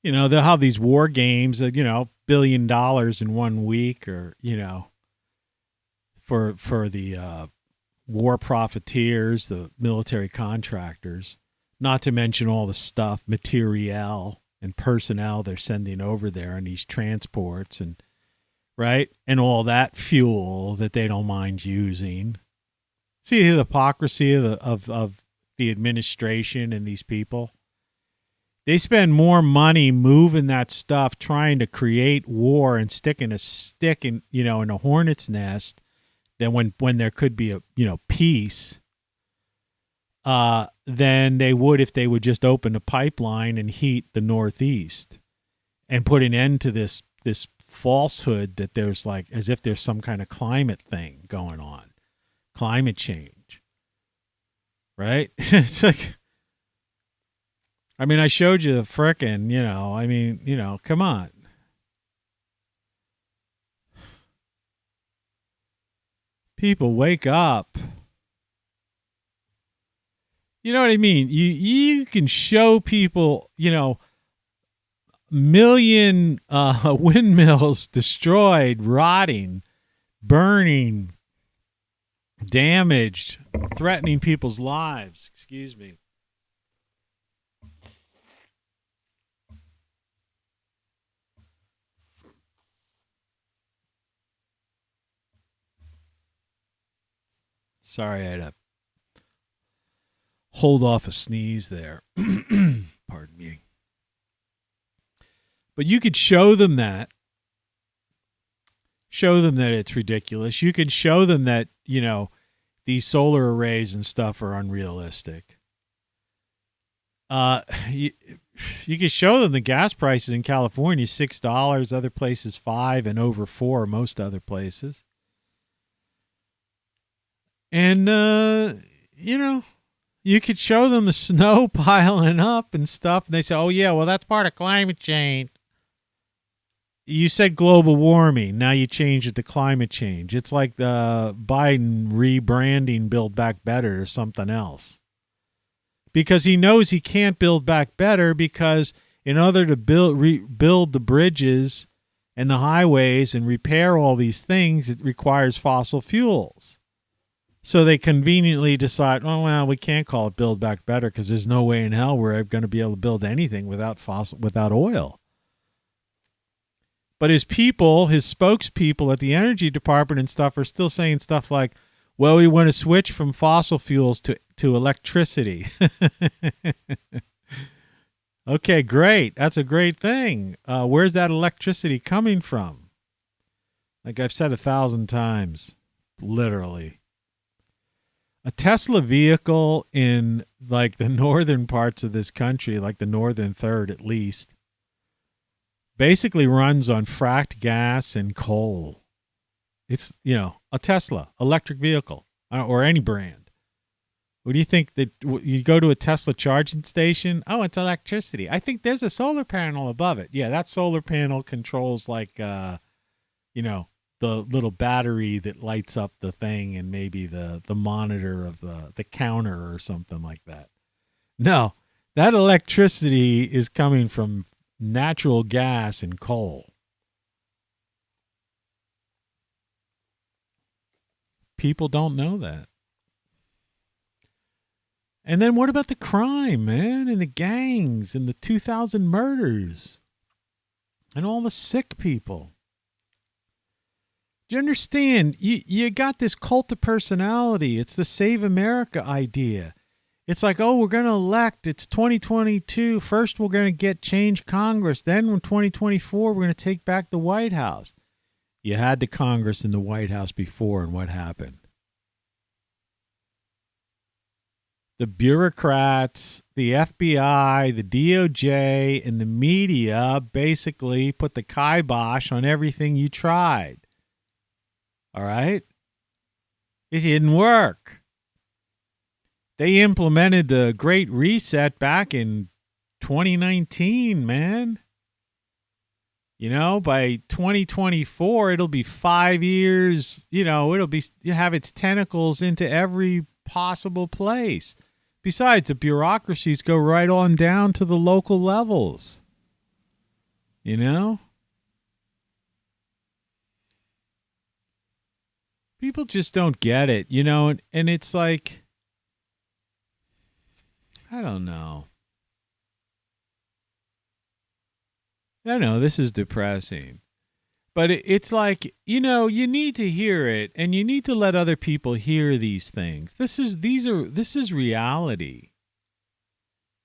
have these war games that, $1 billion in 1 week, or, for the war-profiteers, the military contractors, not to mention all the stuff, materiel and personnel they're sending over there in these transports, and right, and all that fuel that they don't mind using. See the hypocrisy of the administration and these people? They spend more money moving that stuff, trying to create war and sticking a stick in a hornet's nest, than when there could be a peace, than they would if they would just open a pipeline and heat the Northeast, and put an end to this falsehood that there's like, as if there's some kind of climate thing going on, climate change, right? It's like, I mean, I showed you the frickin', come on. People, wake up. You know what I mean? You can show people, million windmills destroyed, rotting, burning, damaged, threatening people's lives. Excuse me. Sorry, I had to hold off a sneeze there. Pardon me. But you could show them that. Show them that it's ridiculous. You can show them that, these solar arrays and stuff are unrealistic. You can show them the gas prices in California, $6, other places $5, and over $4, most other places. And, you could show them the snow piling up and stuff. And they say, oh, yeah, well, that's part of climate change. You said global warming. Now you change it to climate change. It's like the Biden rebranding Build Back Better or something else. Because he knows he can't build back better because in order to rebuild the bridges and the highways and repair all these things, it requires fossil fuels. So they conveniently decide, oh, well, we can't call it Build Back Better because there's no way in hell we're going to be able to build anything without oil. But his people, his spokespeople at the energy department and stuff are still saying stuff like, well, we want to switch from fossil fuels to electricity. Okay, great. That's a great thing. Where's that electricity coming from? Like I've said 1,000 times, literally. A Tesla vehicle in like the northern parts of this country, like the northern third at least, basically runs on fracked gas and coal. It's, a Tesla electric vehicle or any brand. What do you think that you go to a Tesla charging station? Oh, it's electricity. I think there's a solar panel above it. Yeah, that solar panel controls like, the little battery that lights up the thing and maybe the monitor of the counter or something like that. No, that electricity is coming from natural gas and coal. People don't know that. And then what about the crime, man, and the gangs and the 2,000 murders and all the sick people? Do you understand? You got this cult of personality. It's the Save America idea. It's like, oh, we're going to elect. It's 2022. First, we're going to change Congress. Then in 2024, we're going to take back the White House. You had the Congress and the White House before, and what happened? The bureaucrats, the FBI, the DOJ, and the media basically put the kibosh on everything you tried. All right? It didn't work. They implemented the Great Reset back in 2019, man. By 2024, it'll be 5 years. It'll have its tentacles into every possible place. Besides, the bureaucracies go right on down to the local levels. People just don't get it, and it's like, I don't know. I know this is depressing, but it's like, you need to hear it and you need to let other people hear these things. This is reality.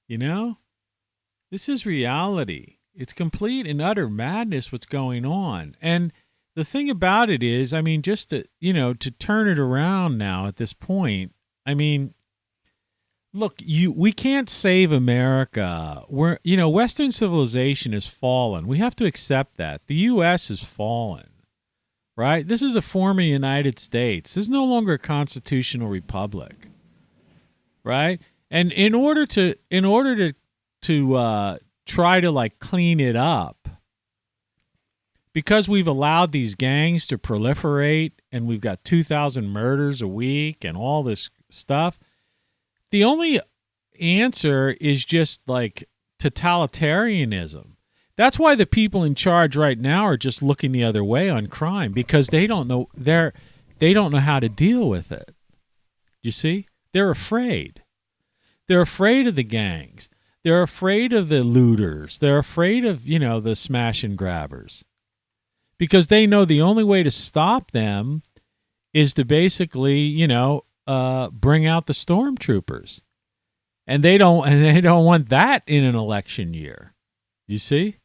This is reality. It's complete and utter madness what's going on. And the thing about it is, just to, to turn it around now at this point, look, we can't save America. Western civilization has fallen. We have to accept that. The U.S. has fallen, right? This is a former United States. This is no longer a constitutional republic, right? And in order to try to like clean it up, because we've allowed these gangs to proliferate and we've got 2,000 murders a week and all this stuff, the only answer is just like totalitarianism. That's why the people in charge right now are just looking the other way on crime, because they don't know how to deal with it. You see? They're afraid. They're afraid of the gangs. They're afraid of the looters. They're afraid of, the smash and grabbers. Because they know the only way to stop them is to basically, bring out the stormtroopers, and they don't want that in an election year. You see?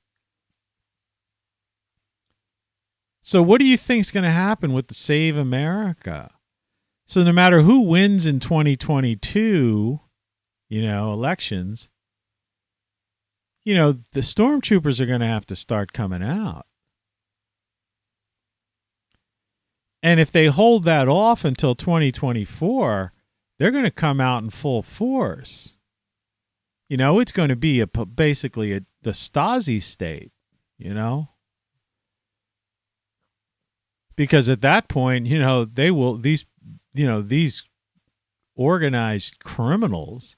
So what do you think is going to happen with the Save America? So no matter who wins in 2022, elections, the stormtroopers are going to have to start coming out. And if they hold that off until 2024, they're going to come out in full force. It's going to be basically the Stasi state, because at that point, they will, these organized criminals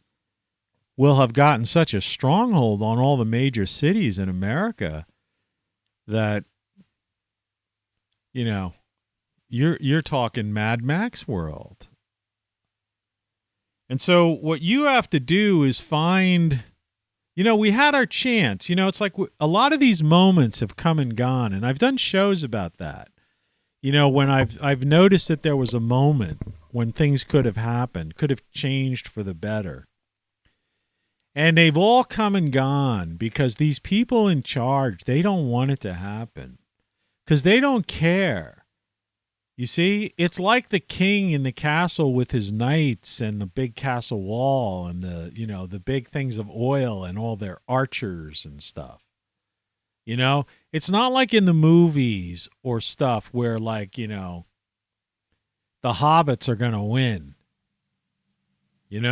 will have gotten such a stronghold on all the major cities in America that, you're talking Mad Max world. And so what you have to do is find, we had our chance. It's like a lot of these moments have come and gone, and I've done shows about that. When I've noticed that there was a moment when things could have happened, could have changed for the better. And they've all come and gone because these people in charge, they don't want it to happen because they don't care. You see, it's like the king in the castle with his knights and the big castle wall and the big things of oil and all their archers and stuff. It's not like in the movies or stuff where the hobbits are going to win, and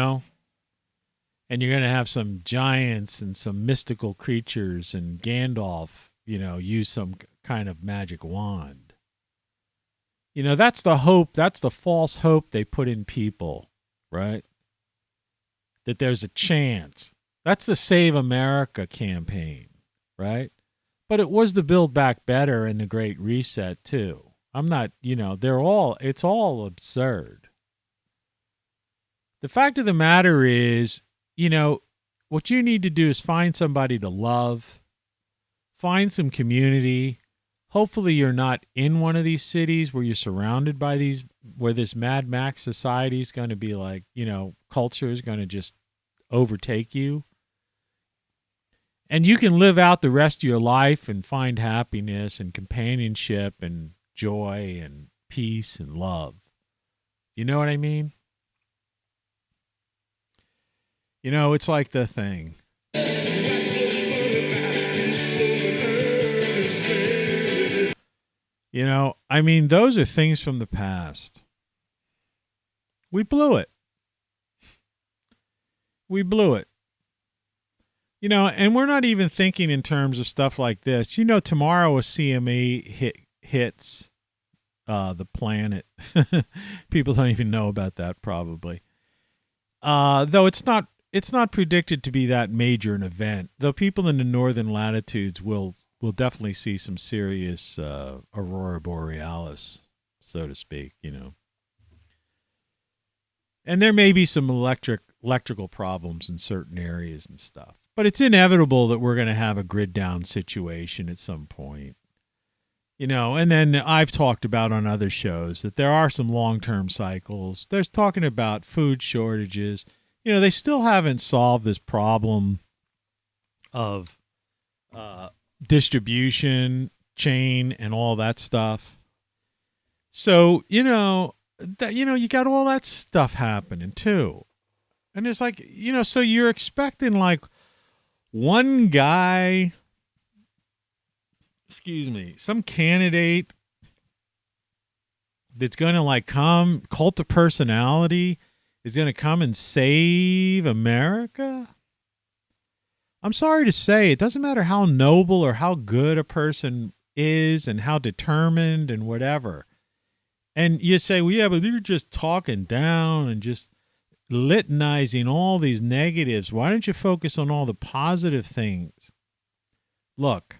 you're going to have some giants and some mystical creatures and Gandalf, use some kind of magic wand. That's the hope. That's the false hope they put in people, right? That there's a chance. That's the Save America campaign, right? But it was the Build Back Better and the Great Reset, too. I'm not, it's all absurd. The fact of the matter is, what you need to do is find somebody to love, find some community. Hopefully you're not in one of these cities where you're surrounded by where this Mad Max society is going to be like, culture is going to just overtake you. And you can live out the rest of your life and find happiness and companionship and joy and peace and love. You know what I mean? It's like the thing. Those are things from the past. We blew it. And we're not even thinking in terms of stuff like this. Tomorrow a CME hits the planet. People don't even know about that probably. Though it's not predicted to be that major an event. Though people in the northern latitudes will definitely see some serious aurora borealis, so to speak, And there may be some electrical problems in certain areas and stuff. But it's inevitable that we're going to have a grid down situation at some point. And then I've talked about on other shows that there are some long-term cycles. There's talking about food shortages. They still haven't solved this problem of distribution chain and all that stuff. So, you got all that stuff happening too. And it's like, so you're expecting like one guy, some candidate that's going to come, cult of personality, is going to come and save America? I'm sorry to say, it doesn't matter how noble or how good a person is and how determined and whatever. And you say, well, yeah, but you're just talking down and just litanizing all these negatives. Why don't you focus on all the positive things? Look,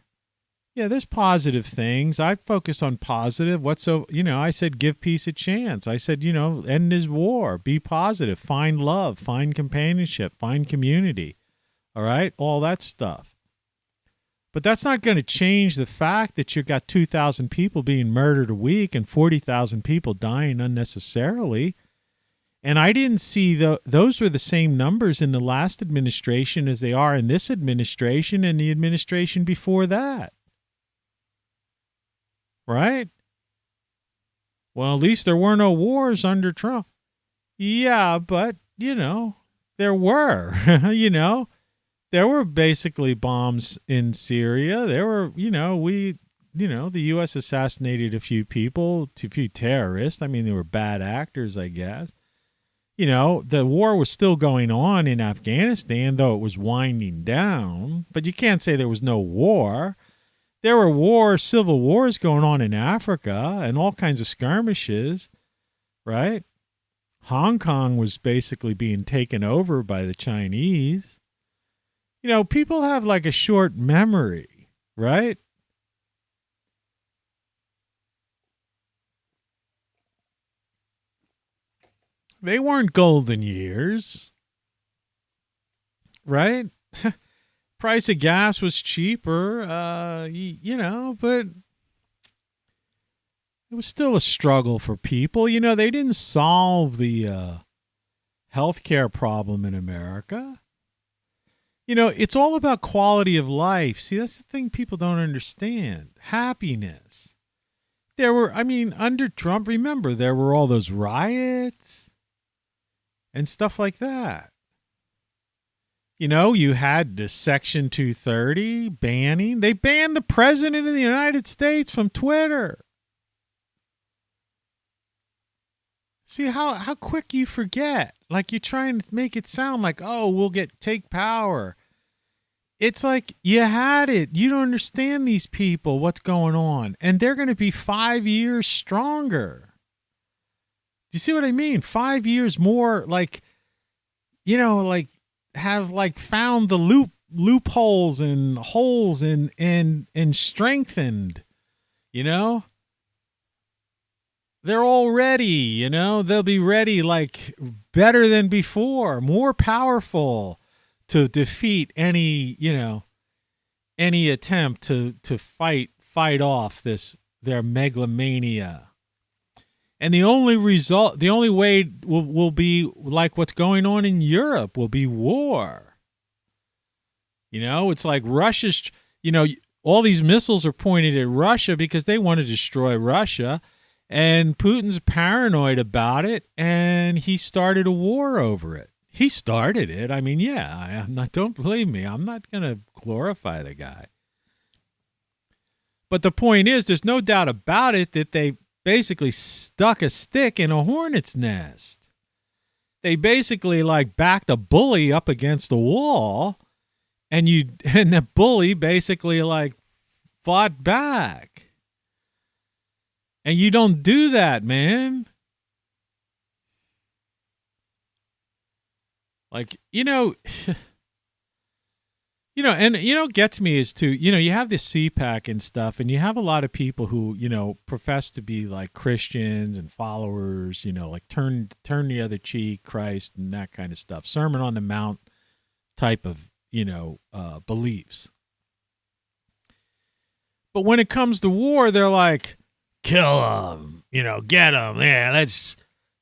yeah, there's positive things. I focus on positive. I said, give peace a chance. I said, end this war, be positive, find love, find companionship, find community. All right, all that stuff. But that's not going to change the fact that you've got 2,000 people being murdered a week and 40,000 people dying unnecessarily. And I didn't see those were the same numbers in the last administration as they are in this administration and the administration before that. Right? Well, at least there were no wars under Trump. Yeah, but, there were. There were basically bombs in Syria. There were, the U.S. assassinated a few people, a few terrorists. I mean, they were bad actors, I guess. The war was still going on in Afghanistan, though it was winding down. But you can't say there was no war. There were civil wars going on in Africa and all kinds of skirmishes, right? Hong Kong was basically being taken over by the Chinese. People have like a short memory, right? They weren't golden years, right? Price of gas was cheaper, but it was still a struggle for people. They didn't solve the healthcare problem in America. It's all about quality of life. See, that's the thing people don't understand. Happiness. Under Trump, remember, there were all those riots and stuff like that. You had the Section 230 banning. They banned the president of the United States from Twitter. See how quick you forget. Like you're trying to make it sound like, oh, we'll take power. It's like you had it. You don't understand these people, what's going on. And they're going to be 5 years stronger. Do you see what I mean? 5 years more, have found the loopholes and holes and strengthened, They're all ready, they'll be ready better than before, more powerful to defeat any attempt to fight off their megalomania. And the only way will be like what's going on in Europe, will be war. It's like Russia's, all these missiles are pointed at Russia because they want to destroy Russia. And Putin's paranoid about it, and he started a war over it. He started it. Don't believe me. I'm not going to glorify the guy. But the point is, there's no doubt about it that they basically stuck a stick in a hornet's nest. They basically backed a bully up against the wall, and the bully basically fought back. And you don't do that, man. What gets me is too, you have this CPAC and stuff, and you have a lot of people who, profess to be Christians and followers, turn the other cheek, Christ, and that kind of stuff. Sermon on the Mount type of, beliefs. But when it comes to war, they're like, kill them, get them. Yeah, let's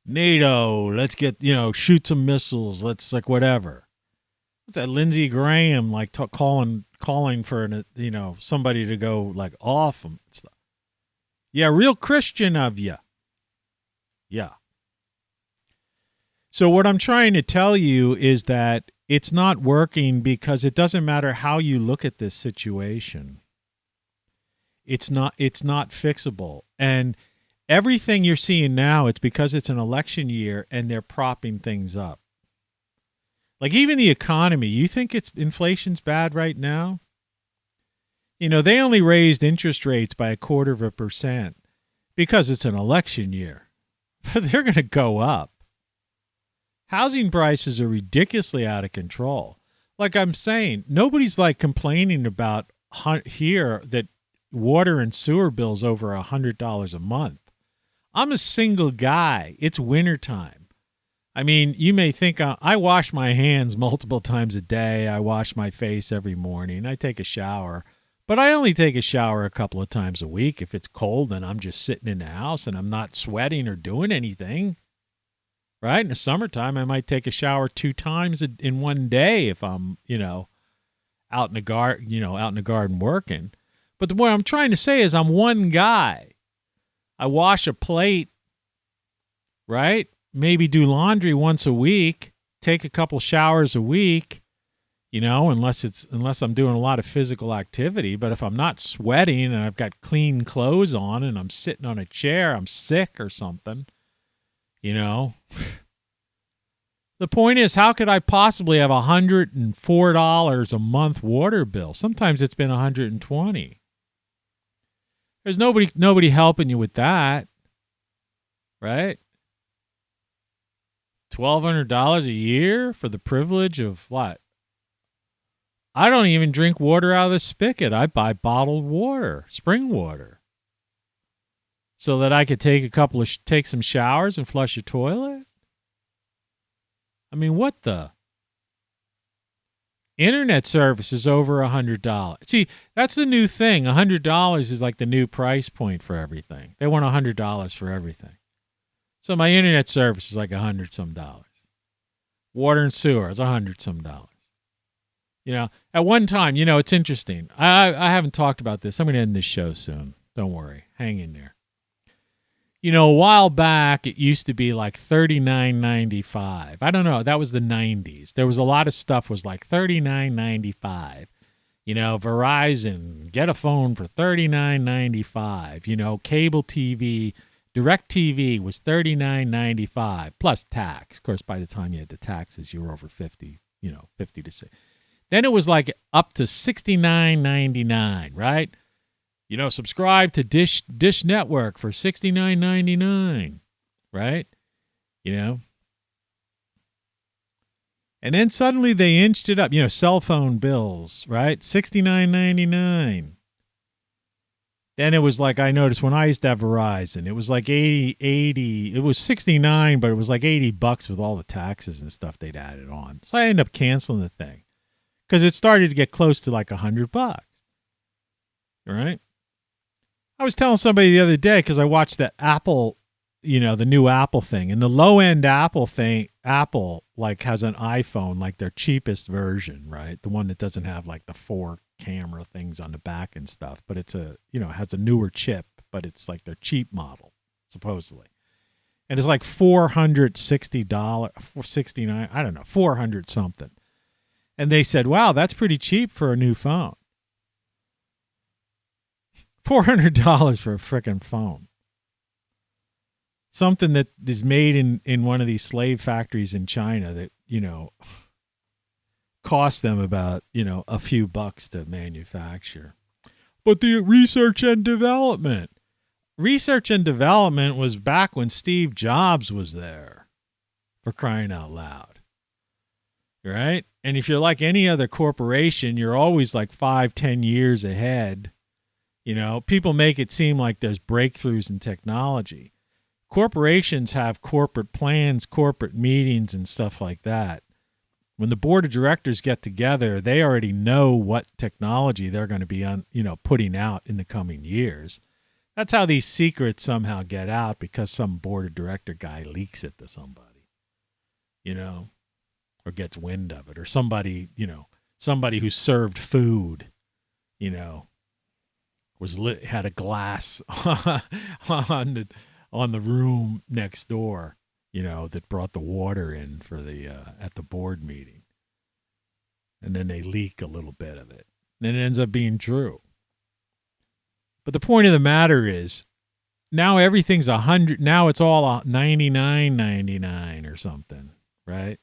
NATO. Let's get, shoot some missiles. Let's whatever. What's that? Lindsey Graham calling for somebody to go off them. Yeah, real Christian of you. Yeah. So what I'm trying to tell you is that it's not working because it doesn't matter how you look at this situation. It's not fixable. And everything you're seeing now, it's because it's an election year and they're propping things up. Even the economy, you think inflation's bad right now? They only raised interest rates by 0.25% because it's an election year. But they're going to go up. Housing prices are ridiculously out of control. Like I'm saying, nobody's complaining about here that water and sewer bills over $100 a month. I'm a single guy. It's wintertime. You may think I wash my hands multiple times a day. I wash my face every morning. I take a shower. But I only take a shower a couple of times a week. If it's cold and I'm just sitting in the house and I'm not sweating or doing anything. Right? In the summertime, I might take a shower 2 times in one day if I'm, out in the garden working. But what I'm trying to say is I'm one guy. I wash a plate, right? Maybe do laundry once a week, take a couple showers a week, unless I'm doing a lot of physical activity. But if I'm not sweating and I've got clean clothes on and I'm sitting on a chair, I'm sick or something, The point is, how could I possibly have $104 a month water bill? Sometimes it's been $120. There's nobody helping you with that, right? $1,200 a year for the privilege of what? I don't even drink water out of the spigot. I buy bottled water, spring water, so that I could take some showers and flush a toilet. I mean, what the? Internet service is over $100. See, that's the new thing. $100 is like the new price point for everything. They want $100 for everything. So my internet service is like $100 some. Water and sewer is $100 some. At one time, it's interesting. I haven't talked about this. I'm going to end this show soon. Don't worry. Hang in there. A while back, it used to be like $39.95. I don't know. That was the 90s. There was a lot of stuff was like $39.95. Verizon, get a phone for $39.95. Cable TV, Direct TV was $39.95 plus tax. Of course, by the time you had the taxes, you were over 50, 50 to 60. Then it was like up to $69.99, right? Subscribe to Dish Network for $69.99, right? And then suddenly they inched it up. Cell phone bills, right? $69.99. Then it was like, I noticed when I used to have Verizon, it was like 80. It was $69, but it was like $80 with all the taxes and stuff they'd added on. So I ended up canceling the thing because it started to get close to like $100. All right. I was telling somebody the other day because I watched that Apple, the new Apple thing, and the low end Apple thing. Apple like has an iPhone, like their cheapest version, right? The one that doesn't have like the 4 camera things on the back and stuff, but it's has a newer chip, but it's like their cheap model, supposedly. And it's like $460, $469, I don't know, 400 something. And they said, wow, that's pretty cheap for a new phone. $400 for a frickin' phone. Something that is made in one of these slave factories in China that, cost them about, a few bucks to manufacture. But the research and development was back when Steve Jobs was there, for crying out loud. Right? And if you're like any other corporation, you're always like 5-10 years ahead. People make it seem like there's breakthroughs in technology. Corporations have corporate plans, corporate meetings, and stuff like that. When the board of directors get together, they already know what technology they're going to be putting out in the coming years. That's how these secrets somehow get out, because some board of director guy leaks it to somebody, or gets wind of it, or somebody who served food, had a glass on the room next door, that brought the water in for the at the board meeting, and then they leak a little bit of it, and it ends up being true. But the point of the matter is, now everything's $100. Now it's all $99.99 or something, right?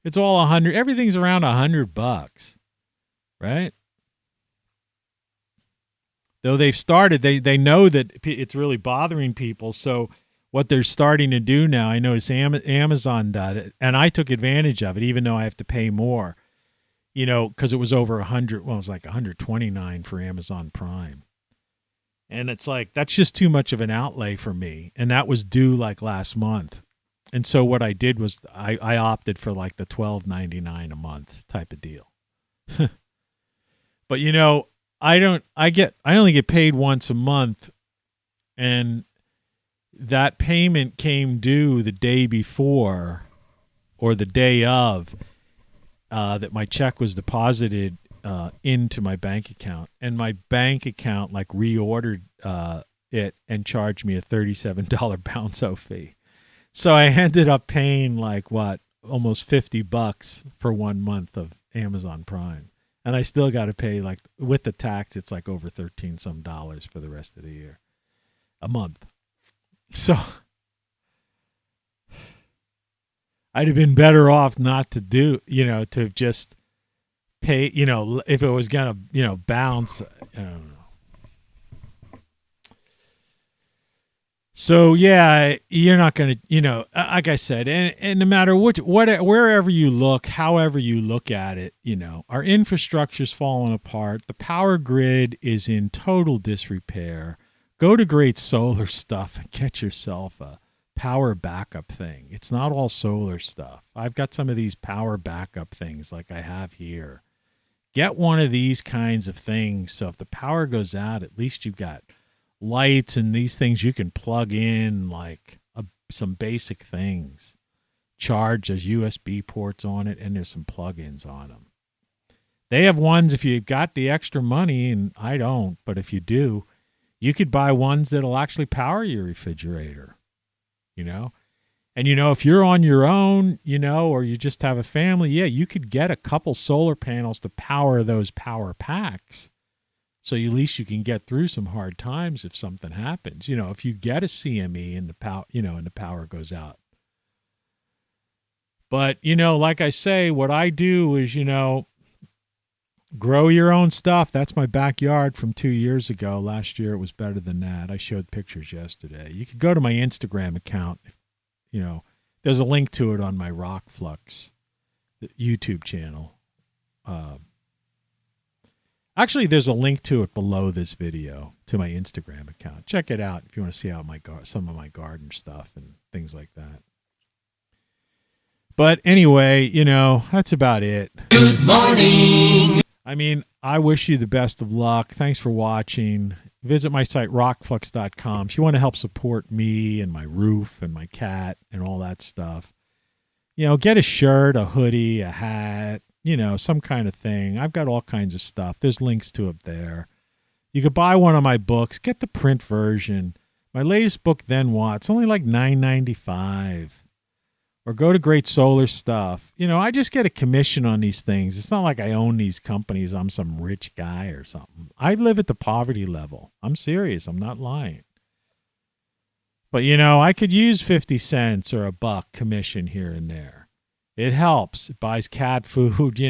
It's all $100. Everything's around $100, right? Though they've started, they know that it's really bothering people. So what they're starting to do now, I noticed Amazon did it, and I took advantage of it, even though I have to pay more, because it was over 100. Well, it was like 129 for Amazon Prime. And it's like, that's just too much of an outlay for me. And that was due like last month. And so what I did was I opted for like the $12.99 a month type of deal. But I only get paid once a month, and that payment came due the day before or the day of that my check was deposited into my bank account, and my bank account like reordered it and charged me a $37 bounce-out fee. So I ended up paying like almost $50 for 1 month of Amazon Prime. And I still got to pay, like, with the tax, it's like over $13 some for the rest of the year. A month. So I'd have been better off not to do, to just pay, if it was going to, bounce. I don't know. So, yeah, you're not going to, like I said, and no matter wherever you look, however you look at it, our infrastructure's falling apart. The power grid is in total disrepair. Go to Great Solar Stuff and get yourself a power backup thing. It's not all solar stuff. I've got some of these power backup things like I have here. Get one of these kinds of things. So if the power goes out, at least you've got lights and these things you can plug in, like some basic things. Charge, there's USB ports on it, and there's some plug-ins on them. They have ones, if you've got the extra money, and I don't, but if you do, you could buy ones that'll actually power your refrigerator, And, if you're on your own, or you just have a family, yeah, you could get a couple solar panels to power those power packs. So at least you can get through some hard times if something happens. If you get a CME and the power goes out. But, like I say, what I do is, grow your own stuff. That's my backyard from 2 years ago. Last year it was better than that. I showed pictures yesterday. You could go to my Instagram account. There's a link to it on my ROCKFLUX YouTube channel. Actually, there's a link to it below this video to my Instagram account. Check it out if you want to see how some of my garden stuff and things like that. But anyway, that's about it. Good morning. I wish you the best of luck. Thanks for watching. Visit my site, rockflux.com, if you want to help support me and my roof and my cat and all that stuff. Get a shirt, a hoodie, a hat, some kind of thing. I've got all kinds of stuff. There's links to it there. You could buy one of my books. Get the print version. My latest book, Then What? It's only like $9.95. Or go to Great Solar Stuff. I just get a commission on these things. It's not like I own these companies. I'm some rich guy or something. I live at the poverty level. I'm serious. I'm not lying. But, I could use 50 cents or $1 commission here and there. It helps. It buys cat food,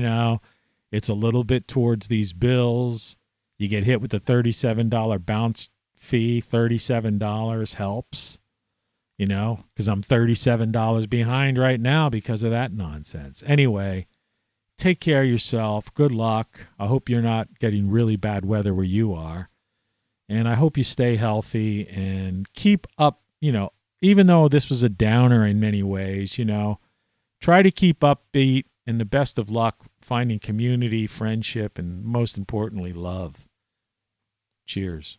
It's a little bit towards these bills. You get hit with the $37 bounce fee. $37 helps. Because I'm $37 behind right now because of that nonsense. Anyway, take care of yourself. Good luck. I hope you're not getting really bad weather where you are. And I hope you stay healthy and keep up, even though this was a downer in many ways, try to keep upbeat and the best of luck finding community, friendship, and most importantly, love. Cheers.